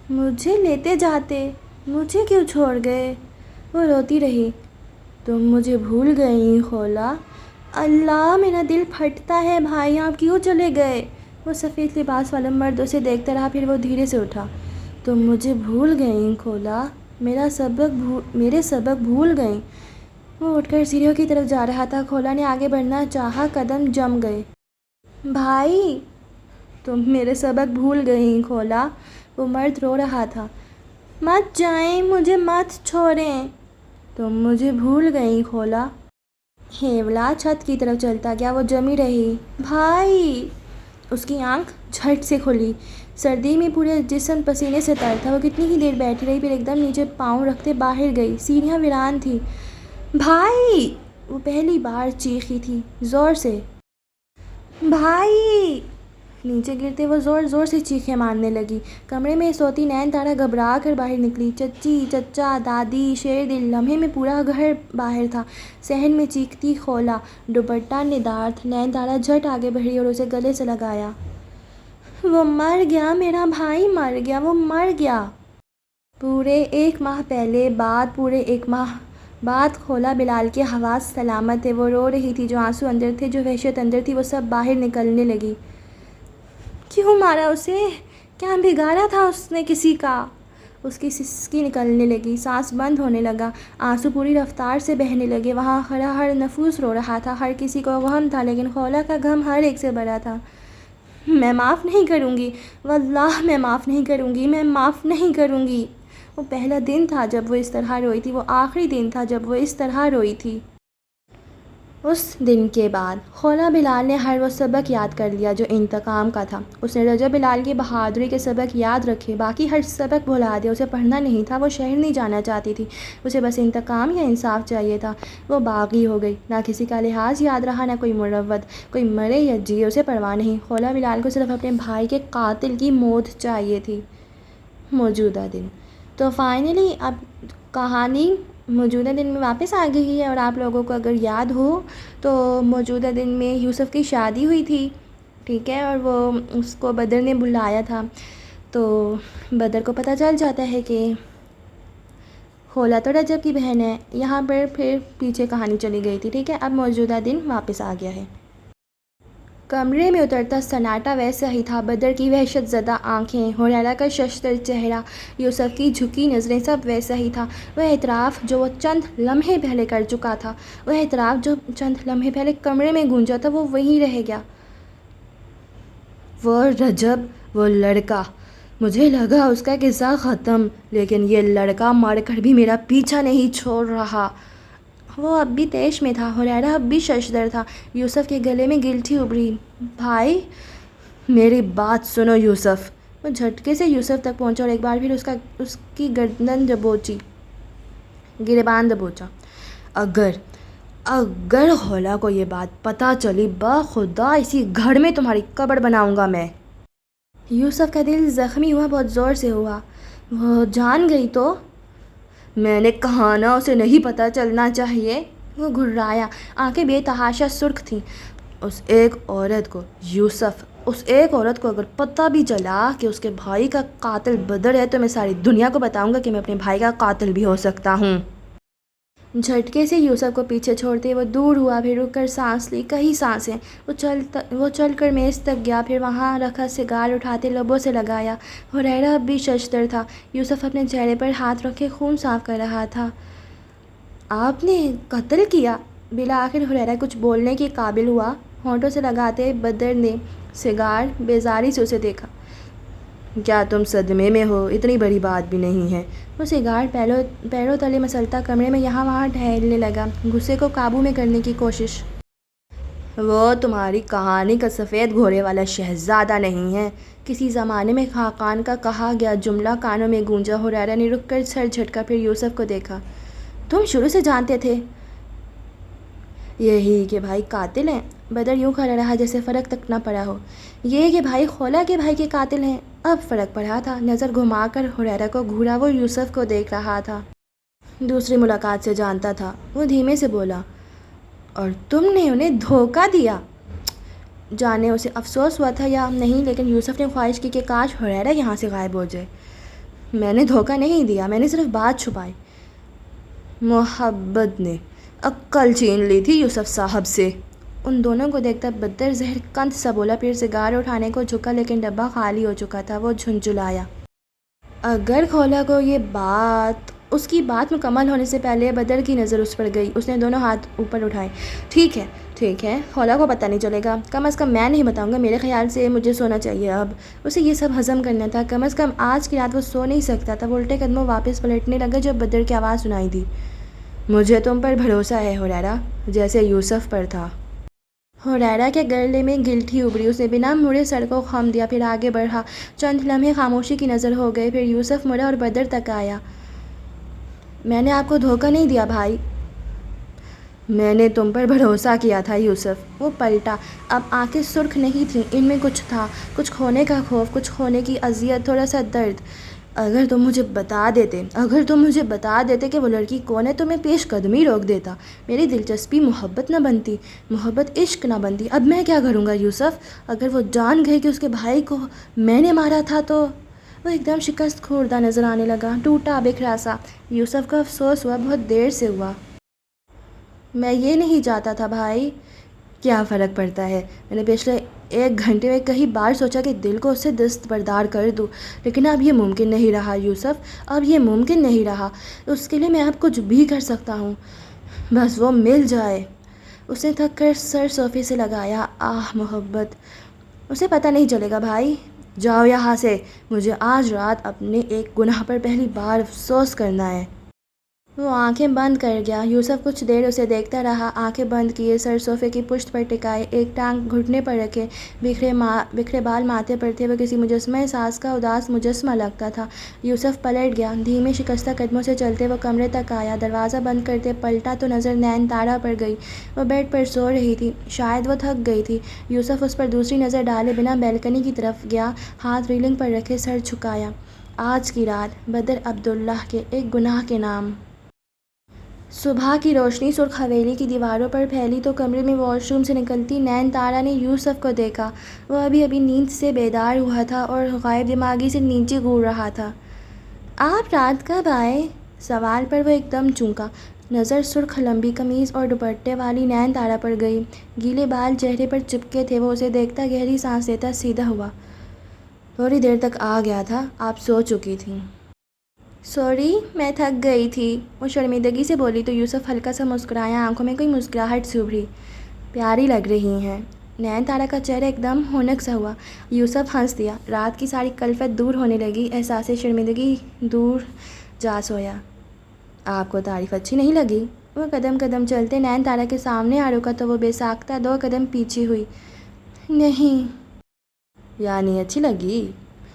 مجھے لیتے جاتے، مجھے کیوں چھوڑ گئے؟ وہ روتی رہی۔ تم مجھے بھول گئیں خولا؟ اللہ، میرا دل پھٹتا ہے بھائی، آپ کیوں چلے گئے؟ وہ سفید لباس والا مرد اسے دیکھتا رہا، پھر وہ دھیرے سے اٹھا۔ تم مجھے بھول گئیں خولا؟ میرے سبق بھول گئیں؟ وہ اٹھ کر سیڑھیوں کی طرف جا رہا تھا۔ خولا نے آگے بڑھنا چاہا، قدم جم گئے۔ بھائی، تم میرے سبق بھول گئیں خولا؟ وہ مرد رو رہا تھا۔ مت جائیں، مجھے مت چھوڑیں۔ تم مجھے بھول گئیں خولا؟ ہیولا چھت کی طرف چلتا گیا، وہ جمی رہی۔ بھائی! اس کی آنکھ جھٹ سے کھلی۔ سردی میں پورے جسم پسینے سے تر تھا۔ وہ کتنی ہی دیر بیٹھی رہی، پھر ایک دم نیچے پاؤں رکھتے باہر گئی۔ سیڑھیاں ویران تھیں۔ بھائی! وہ پہلی بار چیخی تھی، زور سے۔ بھائی! نیچے گرتے وہ زور زور سے چیخیں مارنے لگی۔ کمرے میں سوتی نین تارا گھبرا کر باہر نکلی۔ چچی، چچا، دادی، شیر دل، لمحے میں پورا گھر باہر تھا۔ صحن میں چیختی خولا، دوپٹہ ندار تھا۔ نین تارا جھٹ آگے بڑھی اور اسے گلے سے لگایا۔ وہ مر گیا، میرا بھائی مر گیا، وہ مر گیا۔ پورے 1 ماہ بعد خولا بلال کے حواس سلامت تھے۔ وہ رو رہی تھی، جو آنسو اندر تھے، جو وحشت اندر تھی، وہ سب باہر نکلنے لگی۔ کیوں مارا اسے؟ کیا بگاڑا تھا اس نے کسی کا؟ اس کی سسکی نکلنے لگی، سانس بند ہونے لگا، آنسو پوری رفتار سے بہنے لگے۔ وہاں کھڑا ہر نفس رو رہا تھا، ہر کسی کو غم تھا، لیکن خولا کا غم ہر ایک سے بڑا تھا۔ میں معاف نہیں کروں گی، واللہ میں معاف نہیں کروں گی، میں معاف نہیں کروں گی۔ وہ پہلا دن تھا جب وہ اس طرح روئی تھی، وہ آخری دن تھا جب وہ اس طرح روئی تھی۔ اس دن کے بعد خولا بلال نے ہر وہ سبق یاد کر لیا جو انتقام کا تھا۔ اس نے رجب بلال کی بہادری کے سبق یاد رکھے، باقی ہر سبق بھلا دیا۔ اسے پڑھنا نہیں تھا، وہ شہر نہیں جانا چاہتی تھی، اسے بس انتقام یا انصاف چاہیے تھا۔ وہ باغی ہو گئی، نہ کسی کا لحاظ یاد رہا، نہ کوئی مروت، کوئی مرے یا جیے اسے پرواہ نہیں۔ خولا بلال کو صرف اپنے بھائی کے قاتل کی موت چاہیے تھی۔ موجودہ دن تو فائنلی اب کہانی موجودہ دن میں واپس آ گئی ہے، اور آپ لوگوں کو اگر یاد ہو تو موجودہ دن میں یوسف کی شادی ہوئی تھی، ٹھیک ہے، اور وہ اس کو بدر نے بلایا تھا، تو بدر کو پتہ چل جاتا ہے کہ خولا تو رجب کی بہن ہے۔ یہاں پر پھر پیچھے کہانی چلی گئی تھی، ٹھیک ہے۔ اب موجودہ دن واپس آ گیا ہے۔ کمرے میں اترتا سناٹا ویسا ہی تھا، بدر کی وحشت زدہ آنکھیں، حریرہ کا ششدر چہرہ، یوسف کی جھکی نظریں، سب ویسا ہی تھا۔ وہ اعتراف جو وہ چند لمحے پہلے کر چکا تھا، وہ اعتراف جو چند لمحے پہلے کمرے میں گونجا تھا، وہ وہیں رہ گیا۔ وہ رجب، وہ لڑکا، مجھے لگا اس کا قصہ ختم، لیکن یہ لڑکا مر کر بھی میرا پیچھا نہیں چھوڑ رہا۔ وہ اب بھی تیش میں تھا، حریرہ اب بھی ششدر تھا۔ یوسف کے گلے میں گلٹھی ابھری۔ بھائی، میری بات سنو یوسف۔ وہ جھٹکے سے یوسف تک پہنچا اور ایک بار پھر اس کی گردن دبوچی، گریبان دبوچا۔ اگر خولا کو یہ بات پتہ چلی، بخدا اسی گھر میں تمہاری قبر بناؤں گا میں۔ یوسف کا دل زخمی ہوا، بہت زور سے ہوا۔ وہ جان گئی تو؟ میں نے کہا نا، اسے نہیں پتہ چلنا چاہیے۔ وہ گھررایا، آنکھیں بے تحاشا سرخ تھیں۔ اس ایک عورت کو یوسف اس ایک عورت کو اگر پتہ بھی چلا کہ اس کے بھائی کا قاتل بدر ہے تو میں ساری دنیا کو بتاؤں گا کہ میں اپنے بھائی کا قاتل بھی ہو سکتا ہوں۔ جھٹکے سے یوسف کو پیچھے چھوڑتے وہ دور ہوا، پھر رک کر سانس لی، کئی سانسیں۔ وہ چل کر میز تک گیا، پھر وہاں رکھا سگار اٹھاتے لبوں سے لگایا۔ حریرہ اب بھی ششدر تھا۔ یوسف اپنے چہرے پر ہاتھ رکھے خون صاف کر رہا تھا۔ آپ نے قتل کیا؟ بالآخر حریرہ کچھ بولنے کے قابل ہوا۔ ہونٹوں سے لگاتے بدر نے سگار بیزاری سے اسے دیکھا۔ کیا تم صدمے میں ہو؟ اتنی بڑی بات بھی نہیں ہے۔ وہ سگار پیروں تلے مسلتا کمرے میں یہاں وہاں ٹہلنے لگا، غصے کو قابو میں کرنے کی کوشش۔ وہ تمہاری کہانی کا سفید گھوڑے والا شہزادہ نہیں ہے۔ کسی زمانے میں خاقان کا کہا گیا جملہ کانوں میں گونجا۔ حریرہ نے رک کر سر جھٹکا، پھر یوسف کو دیکھا۔ تم شروع سے جانتے تھے یہی کہ بھائی قاتل ہیں؟ بدر یوں کھڑا رہا جیسے فرق تک نہ پڑا ہو۔ یہ کہ بھائی خولا کے بھائی کے قاتل ہیں، اب فرق پڑا تھا۔ نظر گھما کر حریرہ کو گھورا، وہ یوسف کو دیکھ رہا تھا۔ دوسری ملاقات سے جانتا تھا، وہ دھیمے سے بولا۔ اور تم نے انہیں دھوکہ دیا؟ جانے اسے افسوس ہوا تھا یا نہیں، لیکن یوسف نے خواہش کی کہ کاش حریرہ یہاں سے غائب ہو جائے۔ میں نے دھوکہ نہیں دیا، میں نے صرف بات چھپائی۔ محبت نے عقل چھین لی تھی یوسف صاحب سے۔ ان دونوں کو دیکھتا بدر زہر کند سا بولا، پھر سگار اٹھانے کو جھکا، لیکن ڈبہ خالی ہو چکا تھا۔ وہ جھنجھلایا۔ اگر خولا کو یہ بات اس کی بات مکمل ہونے سے پہلے بدر کی نظر اس پر گئی۔ اس نے دونوں ہاتھ اوپر اٹھائے۔ ٹھیک ہے، خولا کو پتہ نہیں چلے گا، کم از کم میں نہیں بتاؤں گا۔ میرے خیال سے مجھے سونا چاہیے اب۔ اسے یہ سب ہضم کرنا تھا، کم از کم آج کی رات وہ سو نہیں سکتا تھا۔ وہ الٹے قدموں واپس پلٹنے لگا جب بدر کی آواز سنائی دی۔ مجھے تم پر بھروسہ ہے حریرہ، جیسے یوسف پر تھا۔ حریرہ کے گلے میں گلٹھی ابھری، اس نے بنا مڑے سر کو خم دیا، پھر آگے بڑھا۔ چند لمحے خاموشی کی نظر ہو گئے، پھر یوسف مڑا اور بدر تک آیا۔ میں نے آپ کو دھوکہ نہیں دیا بھائی، میں نے تم پر بھروسہ کیا تھا یوسف۔ وہ پلٹا، اب آنکھیں سرخ نہیں تھیں، ان میں کچھ تھا، کچھ کھونے کا خوف، کچھ کھونے کی اذیت، تھوڑا سا درد۔ اگر تم مجھے بتا دیتے کہ وہ لڑکی کون ہے تو میں پیش قدمی روک دیتا، میری دلچسپی محبت نہ بنتی، محبت عشق نہ بنتی۔ اب میں کیا کروں گا یوسف؟ اگر وہ جان گئے کہ اس کے بھائی کو میں نے مارا تھا تو… وہ ایک دم شکست خوردہ نظر آنے لگا، ٹوٹا بکھرا سا۔ یوسف کو افسوس ہوا، بہت دیر سے ہوا۔ میں یہ نہیں چاہتا تھا بھائی۔ کیا فرق پڑتا ہے؟ میں نے پچھلے 1 گھنٹے میں کئی بار سوچا کہ دل کو اس سے دستبردار کر دوں، لیکن اب یہ ممکن نہیں رہا یوسف، اب یہ ممکن نہیں رہا۔ اس کے لیے میں اب کچھ بھی کر سکتا ہوں، بس وہ مل جائے۔ اس نے تھک کر سر صوفے سے لگایا۔ محبت، اسے پتہ نہیں چلے گا بھائی۔ جاؤ یہاں سے، مجھے آج رات اپنے ایک گناہ پر پہلی بار افسوس کرنا ہے۔ وہ آنکھیں بند کر گیا۔ یوسف کچھ دیر اسے دیکھتا رہا، آنکھیں بند کیے، سر صوفے کی پشت پر ٹکائے، ایک ٹانگ گھٹنے پر رکھے، بکھرے بال ماتھے پر تھے۔ وہ کسی مجسمہ ساز کا اداس مجسمہ لگتا تھا۔ یوسف پلٹ گیا، دھیمے شکستہ قدموں سے چلتے وہ کمرے تک آیا۔ دروازہ بند کرتے پلٹا تو نظر نین تارا پر گئی۔ وہ بیڈ پر سو رہی تھی، شاید وہ تھک گئی تھی۔ یوسف اس پر دوسری نظر ڈالے بنا بیلکنی کی طرف گیا، ہاتھ ریلنگ پر رکھے سر جھکایا۔ آج کی رات، بدر عبداللہ کے ایک گناہ کے نام۔ صبح کی روشنی سرخ حویلی کی دیواروں پر پھیلی تو کمرے میں واش روم سے نکلتی نین تارا نے یوسف کو دیکھا۔ وہ ابھی نیند سے بیدار ہوا تھا اور غائب دماغی سے نیچے گھور رہا تھا۔ آپ رات کب آئے؟ سوال پر وہ ایک دم چونکا۔ نظر سرخ لمبی قمیض اور دوپٹے والی نین تارا پر گئی، گیلے بال چہرے پر چپکے تھے۔ وہ اسے دیکھتا گہری سانس لیتا سیدھا ہوا۔ تھوڑی دیر تک آ گیا تھا، آپ سو چکی تھیں۔ سوری، میں تھک گئی تھی، وہ شرمندگی سے بولی تو یوسف ہلکا سا مسکرایا، آنکھوں میں کوئی مسکراہٹ سی ابھری۔ پیاری لگ رہی ہیں۔ نین تارا کا چہرہ ایک دم ہونک سا ہوا۔ یوسف ہنس دیا، رات کی ساری کلفت دور ہونے لگی، احساس شرمندگی دور جا سویا۔ آپ کو تعریف اچھی نہیں لگی؟ وہ قدم قدم چلتے نین تارا کے سامنے آ رکا تو وہ بے ساختہ 2 قدم پیچھے ہوئی۔ نہیں۔ یعنی اچھی لگی؟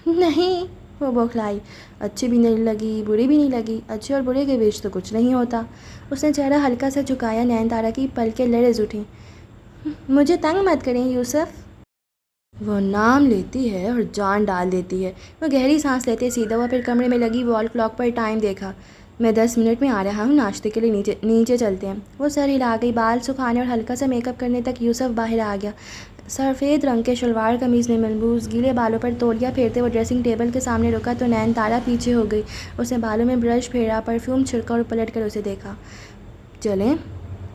نہیں، وہ بوکھلائی۔ اچھی بھی نہیں لگی، بری بھی نہیں لگی، اچھے اور برے کے بیچ تو کچھ نہیں ہوتا۔ اس نے چہرہ ہلکا سا جھکایا، نین تارا کی پلکیں لرز اٹھیں۔ مجھے تنگ مت کریں یوسف۔ وہ نام لیتی ہے اور جان ڈال دیتی ہے۔ وہ گہری سانس لیتے سیدھا ہوا، پھر کمرے میں لگی وال کلاک پر ٹائم دیکھا۔ میں 10 منٹ میں آ رہا ہوں، ناشتے کے لیے نیچے چلتے ہیں۔ وہ سر ہلا گئی، بال سکھانے اور ہلکا سا میک اپ کرنے تک یوسف باہر آ گیا۔ سفید رنگ کے شلوار قمیض میں ملبوس گیلے بالوں پر تولیہ پھیرتے وہ ڈریسنگ ٹیبل کے سامنے رکا تو نین تارا پیچھے ہو گئی۔ اس نے بالوں میں برش پھیرا، پرفیوم چھڑکا اور پلٹ کر اسے دیکھا۔ چلیں؟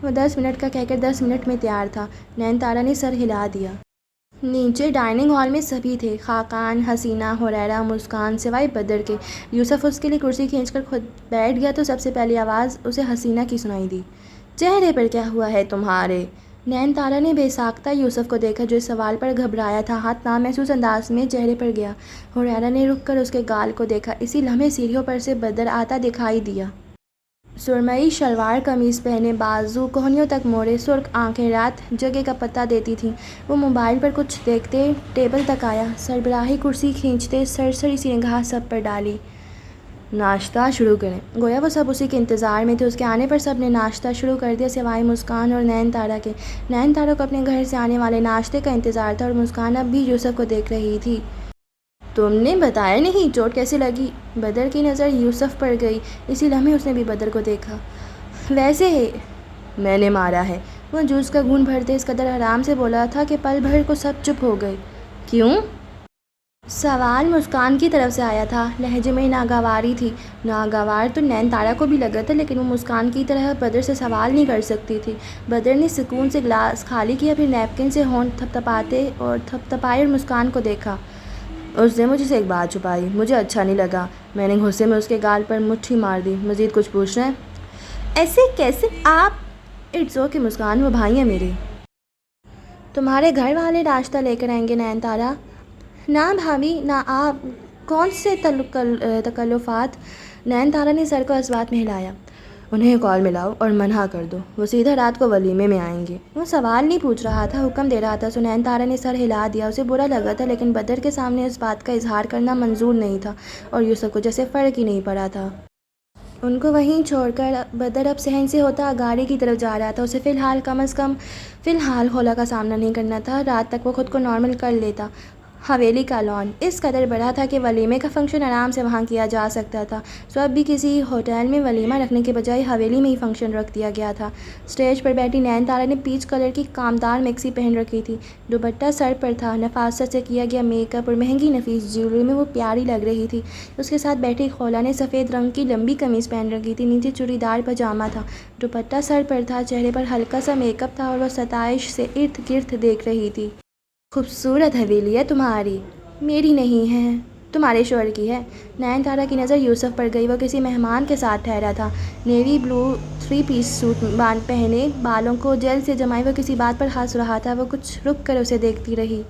وہ 10 منٹ کا کہہ کر 10 منٹ میں تیار تھا۔ نین تارا نے سر ہلا دیا۔ نیچے ڈائننگ ہال میں سبھی تھے، خاقان، حسینہ، حریرہ، مسکان، سوائے بدر کے۔ یوسف اس کے لیے کرسی کھینچ کر خود بیٹھ گیا تو سب سے پہلی آواز اسے حسینہ کی سنائی دی۔ چہرے پر کیا ہوا ہے تمہارے؟ نین تارا نے بے ساختہ یوسف کو دیکھا جو اس سوال پر گھبرایا تھا۔ ہاتھ نامحسوس انداز میں چہرے پر گیا۔ حریرہ نے رک کر اس کے گال کو دیکھا۔ اسی لمحے سیڑھیوں پر سے بدر آتا دکھائی دیا۔ سرمئی شلوار قمیض پہنے، بازو کوہنیوں تک موڑے، سرخ آنکھیں رات جگہ کا پتہ دیتی تھیں۔ وہ موبائل پر کچھ دیکھتے ٹیبل تک آیا، سربراہی کرسی کھینچتے سرسری سی نگاہ سب پر ڈالی۔ ناشتہ شروع کریں۔ گویا وہ سب اسی کے انتظار میں تھے۔ اس کے آنے پر سب نے ناشتہ شروع کر دیا سوائے مسکان اور نین تارا کے۔ نین تارا کو اپنے گھر سے آنے والے ناشتے کا انتظار تھا اور مسکان اب بھی یوسف کو دیکھ رہی تھی۔ تم نے بتایا نہیں، چوٹ کیسے لگی؟ بدر کی نظر یوسف پر گئی۔ اسی لمحے اس نے بھی بدر کو دیکھا۔ ویسے میں نے مارا ہے، وہ جوس کا گھونٹ بھرتے اس قدر آرام سے بولا تھا کہ پل بھر کو سب چپ ہو گئے۔ کیوں؟ سوال مسکان کی طرف سے آیا تھا، لہجے میں ناگواری تھی۔ ناگوار تو نین تارا کو بھی لگا تھا، لیکن وہ مسکان کی طرح بدر سے سوال نہیں کر سکتی تھی۔ بدر نے سکون سے گلاس خالی کیا، پھر نیپکن سے ہونٹ تھپتھپائے اور مسکان کو دیکھا۔ اس نے مجھ سے ایک بات چھپائی، مجھے اچھا نہیں لگا۔ میں نے غصے میں اس کے گال پر مٹھی مار دی۔ مزید کچھ پوچھنا ہے؟ ایسے کیسے آپ؟ اٹس اوکے مسکان، وہ بھائی ہیں میرے۔ تمہارے گھر والے ناشتہ لے کر آئیں گے نین تارا؟ نہ بھابھی، نہ آپ۔ کون سے تکلفات؟ نین تارا نے سر کو اس بات میں ہلایا۔ انہیں کال ملاؤ اور منع کر دو، وہ سیدھا رات کو ولیمے میں آئیں گے۔ وہ سوال نہیں پوچھ رہا تھا، حکم دے رہا تھا۔ سو نین تارا نے سر ہلا دیا۔ اسے برا لگا تھا، لیکن بدر کے سامنے اس بات کا اظہار کرنا منظور نہیں تھا اور یوسف کو جیسے فرق ہی نہیں پڑا تھا۔ ان کو وہیں چھوڑ کر بدر اب صحن سے ہوتا گاڑی کی طرف جا رہا تھا۔ اسے فی الحال خولا کا سامنا نہیں کرنا تھا۔ رات تک وہ خود کو نارمل کر لیتا۔ حویلی کا لان اس قدر بڑا تھا کہ ولیمے کا فنکشن آرام سے وہاں کیا جا سکتا تھا۔ سو اب بھی کسی ہوٹل میں ولیمہ رکھنے کے بجائے حویلی میں ہی فنکشن رکھ دیا گیا تھا۔ اسٹیج پر بیٹھی نین تارا نے پیچ کلر کی کامدار میکسی پہن رکھی تھی۔ دوپٹہ سر پر تھا، نفاست سے کیا گیا میک اپ اور مہنگی نفیس جیولری میں وہ پیاری لگ رہی تھی۔ اس کے ساتھ بیٹھی خولا نے سفید رنگ کی لمبی قمیض پہن رکھی تھی، نیچے چوڑی دار پاجامہ تھا، دوپٹہ سر پر تھا، چہرے پر ہلکا سا میک اپ تھا اور وہ ستائش سے ارد گرد دیکھ رہی تھی۔ خوبصورت حویلی ہے تمہاری۔ میری نہیں ہے، تمہارے شوہر کی ہے۔ نین تارا کی نظر یوسف پر گئی۔ وہ کسی مہمان کے ساتھ ٹھہرا تھا، نیوی بلو 3 پیس سوٹ پہنے، بالوں کو جیل سے جمائے وہ کسی بات پر ہنس رہا تھا۔ وہ کچھ رک کر اسے دیکھتی رہی۔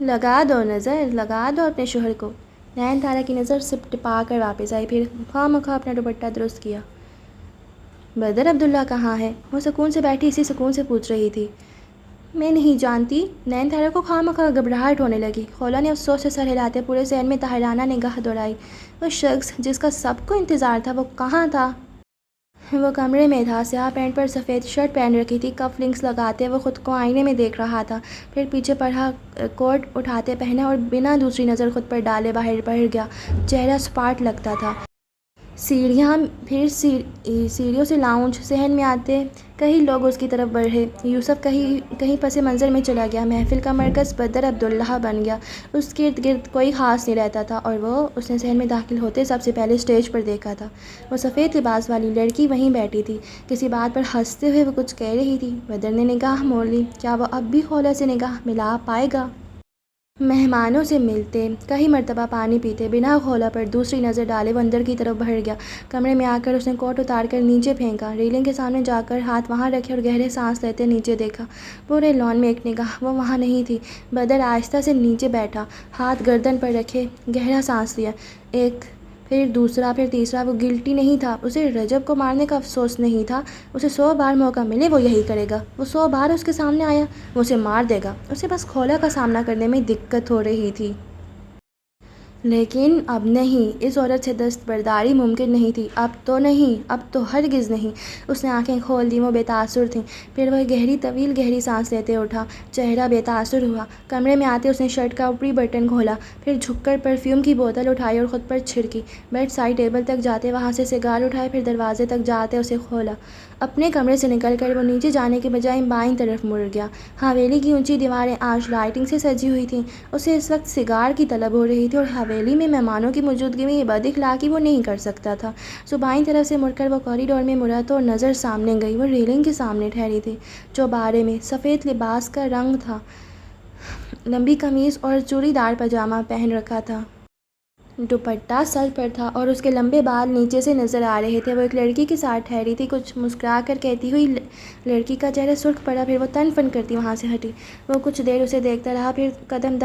لگا دو نظر، لگا دو اپنے شوہر کو۔ نین تارا کی نظر سپ ٹپا کر واپس آئی، پھر خواہ اپنا دوپٹہ درست کیا۔ بدر عبداللہ کہاں ہے؟ وہ سکون سے بیٹھی اسی سکون سے پوچھ رہی تھی۔ میں نہیں جانتی۔ نین تارا کو خواہ گھبراہٹ ہونے لگی۔ خولا نے افسوس سے سر ہلاتے پورے ذہن میں طاہرانہ نگاہ دوڑائی۔ وہ شخص جس کا سب کو انتظار تھا، وہ کہاں تھا؟ وہ کمرے میں تھا، سیاہ پینٹ پر سفید شرٹ پہن رکھی تھی، کف لنکس لگاتے وہ خود کو آئینے میں دیکھ رہا تھا، پھر پیچھے پڑا کوٹ اٹھاتے پہنا اور بنا دوسری نظر خود پر ڈالے باہر بڑھ گیا۔ چہرہ سپاٹ لگتا تھا۔ سیڑھیاں، پھر سیڑھیوں سے لاؤنج، صحن میں آتے کئی لوگ اس کی طرف بڑھے۔ یوسف کہیں پس منظر میں چلا گیا۔ محفل کا مرکز بدر عبداللہ بن گیا۔ اس کے ارد گرد کوئی خاص نہیں رہتا تھا اور اس نے صحن میں داخل ہوتے سب سے پہلے اسٹیج پر دیکھا تھا۔ وہ سفید لباس والی لڑکی وہیں بیٹھی تھی، کسی بات پر ہنستے ہوئے وہ کچھ کہہ رہی تھی۔ بدر نے نگاہ موڑ لی۔ کیا وہ اب بھی خولا سے نگاہ ملا پائے گا؟ مہمانوں سے ملتے، کئی مرتبہ پانی پیتے، بنا خولا پر دوسری نظر ڈالے وہ اندر کی طرف بڑھ گیا۔ کمرے میں آ کر اس نے کوٹ اتار کر نیچے پھینکا، ریلنگ کے سامنے جا کر ہاتھ وہاں رکھے اور گہرے سانس لیتے نیچے دیکھا۔ پورے لان میں ایک نگاہ، وہ وہاں نہیں تھی۔ بدر آہستہ سے نیچے بیٹھا، ہاتھ گردن پر رکھے، گہرا سانس لیا، ایک، پھر دوسرا، پھر تیسرا۔ وہ گلٹی نہیں تھا، اسے رجب کو مارنے کا افسوس نہیں تھا۔ اسے 100 بار موقع ملے وہ یہی کرے گا۔ وہ 100 بار اس کے سامنے آیا، وہ اسے مار دے گا۔ اسے بس خولا کا سامنا کرنے میں دقت ہو رہی تھی۔ لیکن اب نہیں، اس عورت سے دستبرداری ممکن نہیں تھی، اب تو نہیں، اب تو ہرگز نہیں۔ اس نے آنکھیں کھول دیں، وہ بے تاثر تھیں۔ پھر وہ گہری سانس لیتے اٹھا، چہرہ بے تاثر ہوا۔ کمرے میں آتے اس نے شرٹ کا اوپری بٹن کھولا، پھر جھک کر پرفیوم کی بوتل اٹھائی اور خود پر چھڑکی۔ بیڈ سائڈ ٹیبل تک جاتے وہاں سے سگار اٹھائے، پھر دروازے تک جاتے اسے کھولا۔ اپنے کمرے سے نکل کر وہ نیچے جانے کے بجائے بائیں طرف مڑ گیا۔ حویلی کی اونچی دیواریں آج لائٹنگ سے سجی ہوئی تھیں۔ اسے اس وقت سگار کی طلب ہو رہی تھی اور حویلی میں مہمانوں کی موجودگی میں یہ بد اخلاقی وہ نہیں کر سکتا تھا۔ سو بائیں طرف سے مڑ کر وہ کوریڈور میں مڑا تو نظر سامنے گئی۔ وہ ریلنگ کے سامنے ٹھہری تھی۔ چوبارے میں سفید لباس کا رنگ تھا، لمبی قمیض اور چوڑی دار پاجامہ پہن رکھا تھا۔ دوپٹہ سر پر تھا اور اس کے لمبے بال نیچے سے نظر آ رہے تھے۔ وہ ایک لڑکی کے ساتھ ٹھہری تھی، کچھ مسکرا کر کہتی ہوئی۔ لڑکی کا چہرہ سرخ پڑا، پھر وہ تن فن کرتی وہاں سے ہٹی۔ وہ کچھ دیر اسے دیکھتا رہا، پھر قدم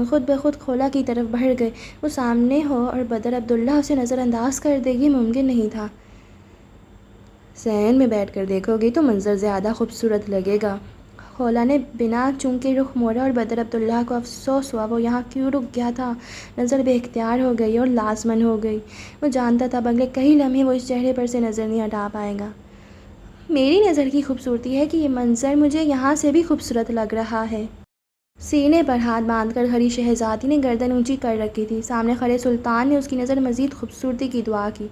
خود بخود کھولا کی طرف بڑھ گئے۔ وہ سامنے ہو اور بدر عبداللہ اسے نظر انداز کر دے، یہ ممکن نہیں تھا۔ صحن میں بیٹھ کر دیکھو گی تو منظر زیادہ خوبصورت لگے گا۔ خولا نے بنا چونکے رخ موڑا اور بدر عبداللہ کو افسوس ہوا وہ یہاں کیوں رک گیا تھا۔ نظر بے اختیار ہو گئی اور لازمن ہو گئی۔ وہ جانتا تھا اگلے کئی لمحے وہ اس چہرے پر سے نظر نہیں ہٹا پائے گا۔ میری نظر کی خوبصورتی ہے کہ یہ منظر مجھے یہاں سے بھی خوبصورت لگ رہا ہے۔ سینے پر ہاتھ باندھ کر کھڑی شہزادی نے گردن اونچی کر رکھی تھی۔ سامنے کھڑے سلطان نے اس کی نظر مزید خوبصورتی کی دعا کی۔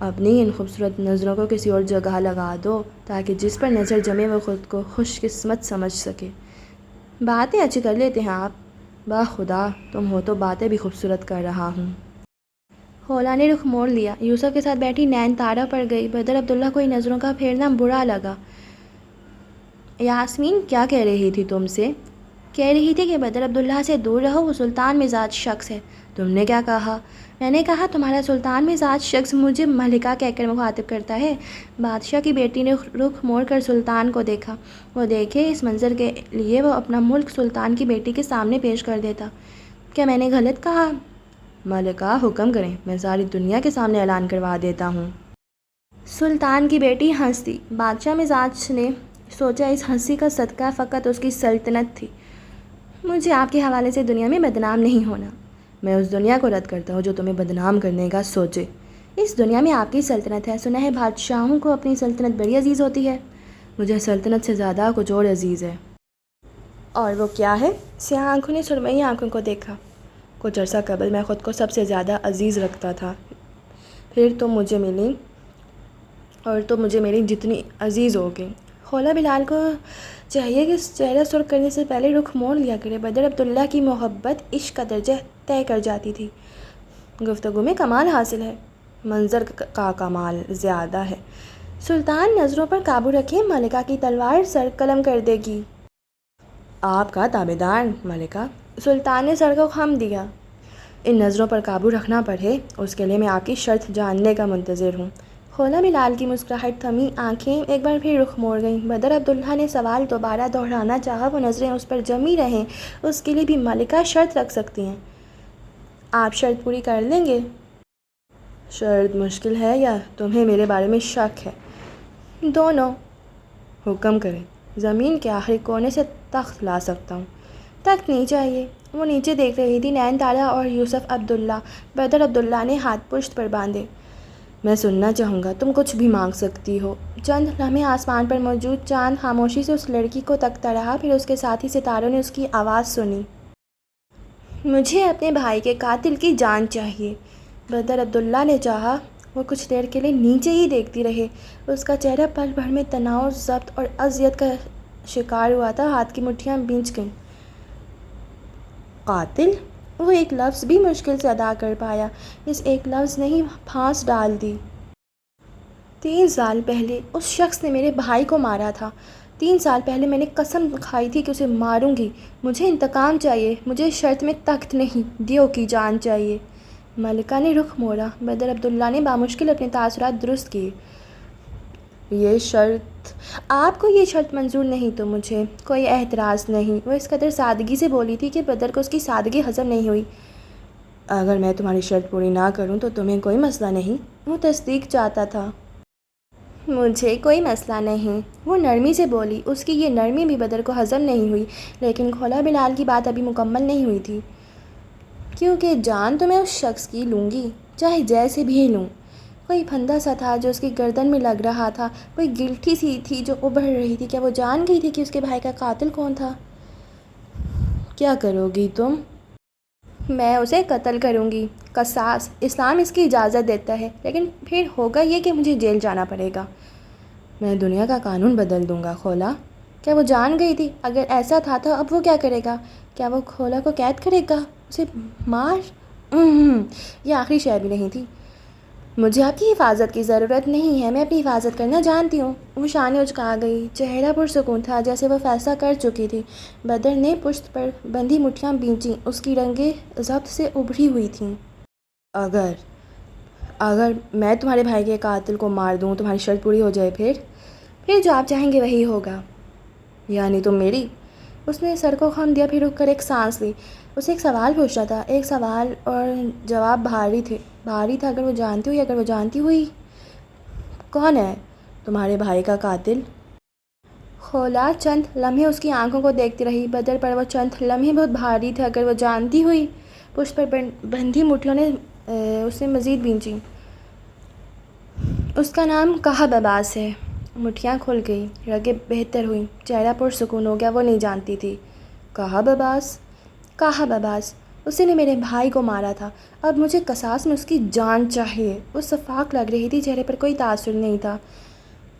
اپنی ان خوبصورت نظروں کو کسی اور جگہ لگا دو تاکہ جس پر نظر جمے وہ خود کو خوش قسمت سمجھ سکے۔ باتیں اچھی کر لیتے ہیں آپ، خدا تم ہو تو باتیں بھی خوبصورت کر رہا ہوں۔ خولا نے رخ موڑ لیا، یوسف کے ساتھ بیٹھی نین تارا پر گئی۔ بدر عبداللہ کو ان نظروں کا پھیرنا برا لگا۔ یاسمین کیا کہہ رہی تھی تم سے؟ کہہ رہی تھی کہ بدر عبداللہ سے دور رہو، وہ سلطان مزاج شخص ہے۔ تم نے کیا کہا؟ میں نے کہا تمہارا سلطان مزاج شخص مجھے ملکہ کہہ کر مخاطب کرتا ہے۔ بادشاہ کی بیٹی نے رخ موڑ کر سلطان کو دیکھا۔ وہ دیکھے اس منظر کے لیے وہ اپنا ملک سلطان کی بیٹی کے سامنے پیش کر دیتا۔ کیا میں نے غلط کہا؟ ملکہ حکم کریں، میں ساری دنیا کے سامنے اعلان کروا دیتا ہوں۔ سلطان کی بیٹی ہنس دی۔ بادشاہ مزاج نے سوچا اس ہنسی کا صدقہ فقط اس کی سلطنت تھی۔ مجھے آپ کے حوالے سے دنیا میں بدنام نہیں ہونا۔ میں اس دنیا کو رد کرتا ہوں جو تمہیں بدنام کرنے کا سوچے۔ اس دنیا میں آپ کی سلطنت ہے، سنا ہے بادشاہوں کو اپنی سلطنت بڑی عزیز ہوتی ہے۔ مجھے سلطنت سے زیادہ کچھ اور عزیز ہے۔ اور وہ کیا ہے؟ سیاہ آنکھوں نے سرمئی آنکھوں کو دیکھا۔ کچھ عرصہ قبل میں خود کو سب سے زیادہ عزیز رکھتا تھا، پھر تم مجھے ملی اور تم مجھے میری جتنی عزیز ہو گئی۔ خولا بلال کو چاہیے کہ چہرہ سرخ کرنے سے پہلے رخ موڑ لیا کرے۔ بدر عبداللہ کی محبت عشق کا درجہ طے کر جاتی تھی۔ گفتگو میں کمال حاصل ہے، منظر کا کمال زیادہ ہے۔ سلطان نظروں پر قابو رکھیں، ملکہ کی تلوار سر قلم کر دے گی۔ آپ کا تابعدار ملکہ۔ سلطان نے سر کو خم دیا۔ ان نظروں پر قابو رکھنا پڑے اس کے لیے میں آپ کی شرط جاننے کا منتظر ہوں۔ خولا بلال کی مسکراہٹ تھمی، آنکھیں ایک بار پھر رخ موڑ گئیں۔ بدر عبداللہ نے سوال دوبارہ دہرانا چاہا، وہ نظریں اس پر جمی رہیں۔ اس کے لیے بھی ملکہ شرط رکھ سکتی ہیں۔ آپ شرط پوری کر لیں گے؟ شرط مشکل ہے یا تمہیں میرے بارے میں شک ہے؟ دونوں۔ حکم کریں، زمین کے آخری کونے سے تخت لا سکتا ہوں۔ تخت نہیں چاہیے۔ وہ نیچے دیکھ رہی تھی، نین تارا اور یوسف عبداللہ۔ بدر عبداللہ نے ہاتھ پشت پر باندھے۔ میں سننا چاہوں گا، تم کچھ بھی مانگ سکتی ہو۔ چند لمحے آسمان پر موجود چاند خاموشی سے اس لڑکی کو تکتا رہا، پھر اس کے ساتھی ستاروں نے اس کی آواز سنی۔ مجھے اپنے بھائی کے قاتل کی جان چاہیے۔ بدر عبداللہ نے چاہا وہ کچھ دیر کے لیے نیچے ہی دیکھتی رہے۔ اس کا چہرہ پل بھر میں تناؤ، ضبط اور اذیت کا شکار ہوا تھا۔ ہاتھ کی مٹھیاں بھیج گئیں۔ قاتل؟ وہ ایک لفظ بھی مشکل سے ادا کر پایا۔ اس ایک لفظ نے ہی پھانس ڈال دی۔ 3 سال پہلے اس شخص نے میرے بھائی کو مارا تھا۔ 3 سال پہلے میں نے قسم کھائی تھی کہ اسے ماروں گی۔ مجھے انتقام چاہیے، مجھے شرط میں تخت نہیں، دیو کی جان چاہیے۔ ملکہ نے رخ موڑا۔ بدر عبداللہ نے بامشکل اپنے تاثرات درست کیے۔ یہ شرط، آپ کو یہ شرط منظور نہیں تو مجھے کوئی اعتراض نہیں۔ وہ اس قدر سادگی سے بولی تھی کہ بدر کو اس کی سادگی ہضم نہیں ہوئی۔ اگر میں تمہاری شرط پوری نہ کروں تو تمہیں کوئی مسئلہ نہیں؟ وہ تصدیق چاہتا تھا۔ مجھے کوئی مسئلہ نہیں، وہ نرمی سے بولی۔ اس کی یہ نرمی بھی بدر کو ہضم نہیں ہوئی، لیکن خولا بلال کی بات ابھی مکمل نہیں ہوئی تھی۔ کیونکہ جان تو میں اس شخص کی لوں گی، چاہے جیسے بھی لوں۔ کوئی پھندا سا تھا جو اس کی گردن میں لگ رہا تھا، کوئی گلٹھی سی تھی جو ابھر رہی تھی۔ کیا وہ جان گئی تھی کہ اس کے بھائی کا قاتل کون تھا؟ کیا کرو گی تم؟ میں اسے قتل کروں گی، قصاص۔ اسلام اس کی اجازت دیتا ہے، لیکن پھر ہوگا یہ کہ مجھے جیل جانا پڑے گا۔ میں دنیا کا قانون بدل دوں گا خولا۔ کیا وہ جان گئی تھی؟ اگر ایسا تھا تو اب وہ کیا کرے گا؟ کیا وہ خولا کو قید کرے گا، اسے مار؟ یہ آخری شے بھی نہیں تھی۔ مجھے آپ کی حفاظت کی ضرورت نہیں ہے، میں اپنی حفاظت کرنا جانتی ہوں۔ وہ شانے اچکا گئی، چہرہ پرسکون تھا جیسے وہ فیصلہ کر چکی تھی۔ بدر نے پشت پر بندھی مٹھیاں بھینچیں، اس کی رنگیں ضبط سے ابھری ہوئی تھیں۔ اگر میں تمہارے بھائی کے قاتل کو مار دوں، تمہاری شرط پوری ہو جائے، پھر جو آپ چاہیں گے وہی ہوگا۔ یعنی تم میری؟ اس نے سر کو خم دیا، پھر رک کر ایک سانس لی۔ اسے ایک سوال پوچھنا تھا، ایک سوال اور جواب بھاری تھا۔ اگر وہ جانتی ہوئی۔ کون ہے تمہارے بھائی کا قاتل؟ خولا چند لمحے اس کی آنکھوں کو دیکھتی رہی۔ بدر پر وہ چند لمحے بہت بھاری تھے۔ اگر وہ جانتی ہوئی۔ پشت پر بندھی مٹھیوں نے اس نے مزید بھینچیں۔ اس کا نام کہب عباس ہے۔ مٹھیاں کھل گئی، رگیں بہتر ہوئیں، چہرہ پرسکون ہو گیا۔ وہ نہیں جانتی تھی۔ کہب عباس، اسی نے میرے بھائی کو مارا تھا۔ اب مجھے قصاص میں اس کی جان چاہیے۔ وہ شفاف لگ رہی تھی، چہرے پر کوئی تاثر نہیں تھا۔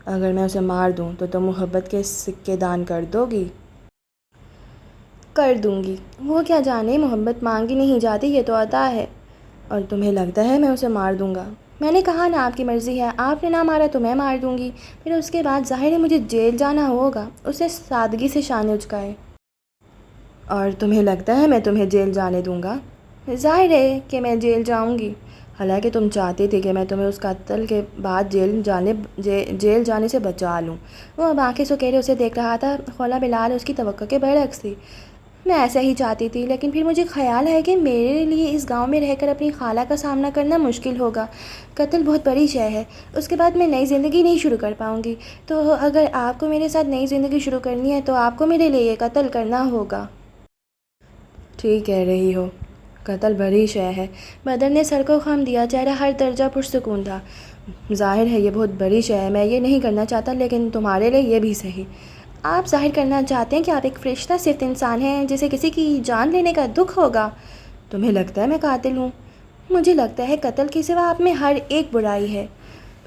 اگر میں اسے مار دوں تو تم محبت کے سکے دان کر دو گی؟ کر دوں گی۔ وہ کیا جانے، محبت مانگی نہیں جاتی، یہ تو عطا ہے۔ اور تمہیں لگتا ہے میں اسے مار دوں گا؟ میں نے کہا نا، آپ کی مرضی ہے۔ آپ نے نہ مارا تو میں مار دوں گی، پھر اس کے بعد ظاہر ہے مجھے جیل جانا ہوگا۔ اس نے سادگی سے شانے اچکائے۔ اور تمہیں لگتا ہے میں تمہیں جیل جانے دوں گا؟ ظاہر ہے کہ میں جیل جاؤں گی۔ حالانکہ تم چاہتی تھی کہ میں تمہیں اس قتل کے بعد جیل جانے سے بچا لوں۔ وہ اب آنکھیں سکیرے اسے دیکھ رہا تھا۔ خولا بلال اس کی توقع کے برعکس تھی۔ میں ایسا ہی چاہتی تھی، لیکن پھر مجھے خیال ہے کہ میرے لیے اس گاؤں میں رہ کر اپنی خالہ کا سامنا کرنا مشکل ہوگا۔ قتل بہت بڑی شے ہے، اس کے بعد میں نئی زندگی نہیں شروع کر پاؤں گی۔ تو اگر آپ کو میرے ساتھ نئی زندگی شروع کرنی ہے تو آپ کو میرے لیے یہ قتل کرنا ہوگا۔ ٹھیک کہہ رہی ہو، قتل بڑی شے ہے۔ بدر نے سر کو خم دیا، چہرہ ہر درجہ پرسکون تھا۔ ظاہر ہے یہ بہت بڑی شے ہے، میں یہ نہیں کرنا چاہتا، لیکن تمہارے لیے یہ بھی صحیح۔ آپ ظاہر کرنا چاہتے ہیں کہ آپ ایک فرشتہ صرف انسان ہیں جسے کسی کی جان لینے کا دکھ ہوگا۔ تمہیں لگتا ہے میں قاتل ہوں؟ مجھے لگتا ہے قتل کے سوا آپ میں ہر ایک برائی ہے۔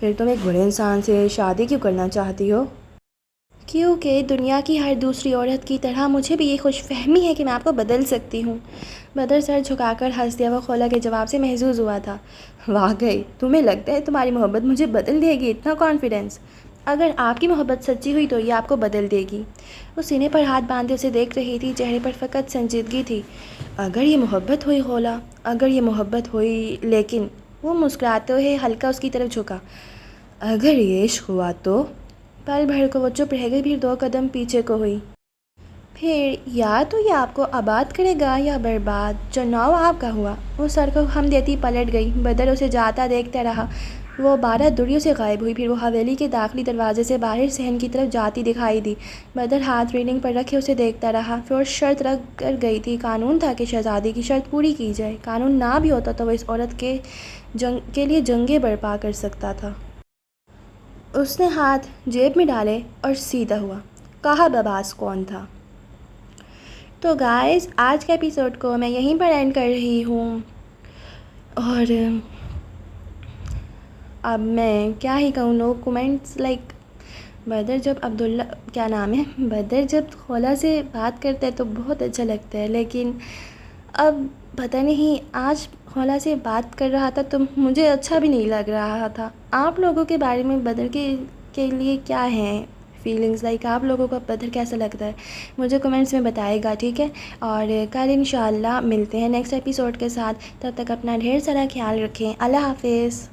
پھر تم ایک برے انسان سے شادی کیوں کرنا چاہتی ہو؟ کیونکہ دنیا کی ہر دوسری عورت کی طرح مجھے بھی یہ خوش فہمی ہے کہ میں آپ کو بدل سکتی ہوں۔ بدر سر جھکا کر ہنس دیا۔ وہ خولا کے جواب سے محظوظ ہوا تھا۔ واقعی تمہیں لگتا ہے تمہاری محبت مجھے بدل دے گی؟ اتنا کانفیڈنس؟ اگر آپ کی محبت سچی ہوئی تو یہ آپ کو بدل دے گی۔ وہ سینے پر ہاتھ باندھے اسے دیکھ رہی تھی، چہرے پر فقط سنجیدگی تھی۔ اگر یہ محبت ہوئی خولا، اگر یہ محبت ہوئی، لیکن وہ مسکراتے ہوئے ہلکا اس کی طرف جھکا۔ اگر یہ عشق ہوا تو؟ پل بھر کو وہ چپ رہ گئی، پھر 2 قدم پیچھے کو ہوئی۔ پھر یا تو یہ آپ کو آباد کرے گا یا برباد، چناؤ آپ کا ہوا۔ وہ سر کو خم دیتی پلٹ گئی۔ بدر اسے جاتا دیکھتا رہا۔ وہ 12 دریوں سے غائب ہوئی، پھر وہ حویلی کے داخلی دروازے سے باہر صحن کی طرف جاتی دکھائی دی۔ بدر ہاتھ ریلنگ پر رکھے اسے دیکھتا رہا۔ پھر وہ شرط رکھ کر گئی تھی، قانون تھا کہ شہزادی کی شرط پوری کی جائے۔ قانون نہ بھی ہوتا تو وہ اس عورت کے لیے جنگیں برپا کر سکتا تھا۔ اس نے ہاتھ جیب میں ڈالے اور سیدھا ہوا۔ کہب عباس کون تھا؟ تو گائز، آج کے ایپیسوڈ کو میں یہیں پر اینڈ کر رہی ہوں، اور اب میں کیا ہی کہوں، نو کومنٹس۔ لائک بدر جب خولا سے بات کرتا ہے تو بہت اچھا لگتا ہے، لیکن اب پتہ نہیں، آج خولا سے بات کر رہا تھا تو مجھے اچھا بھی نہیں لگ رہا تھا۔ آپ لوگوں کے بارے میں بدر کے لیے کیا ہیں فیلنگز؟ لائک آپ لوگوں کو بدر کیسا لگتا ہے مجھے کمنٹس میں بتائے گا، ٹھیک ہے؟ اور کل انشاءاللہ ملتے ہیں نیکسٹ ایپیسوڈ کے ساتھ۔ تب تک اپنا ڈھیر سارا خیال رکھیں۔ اللہ حافظ۔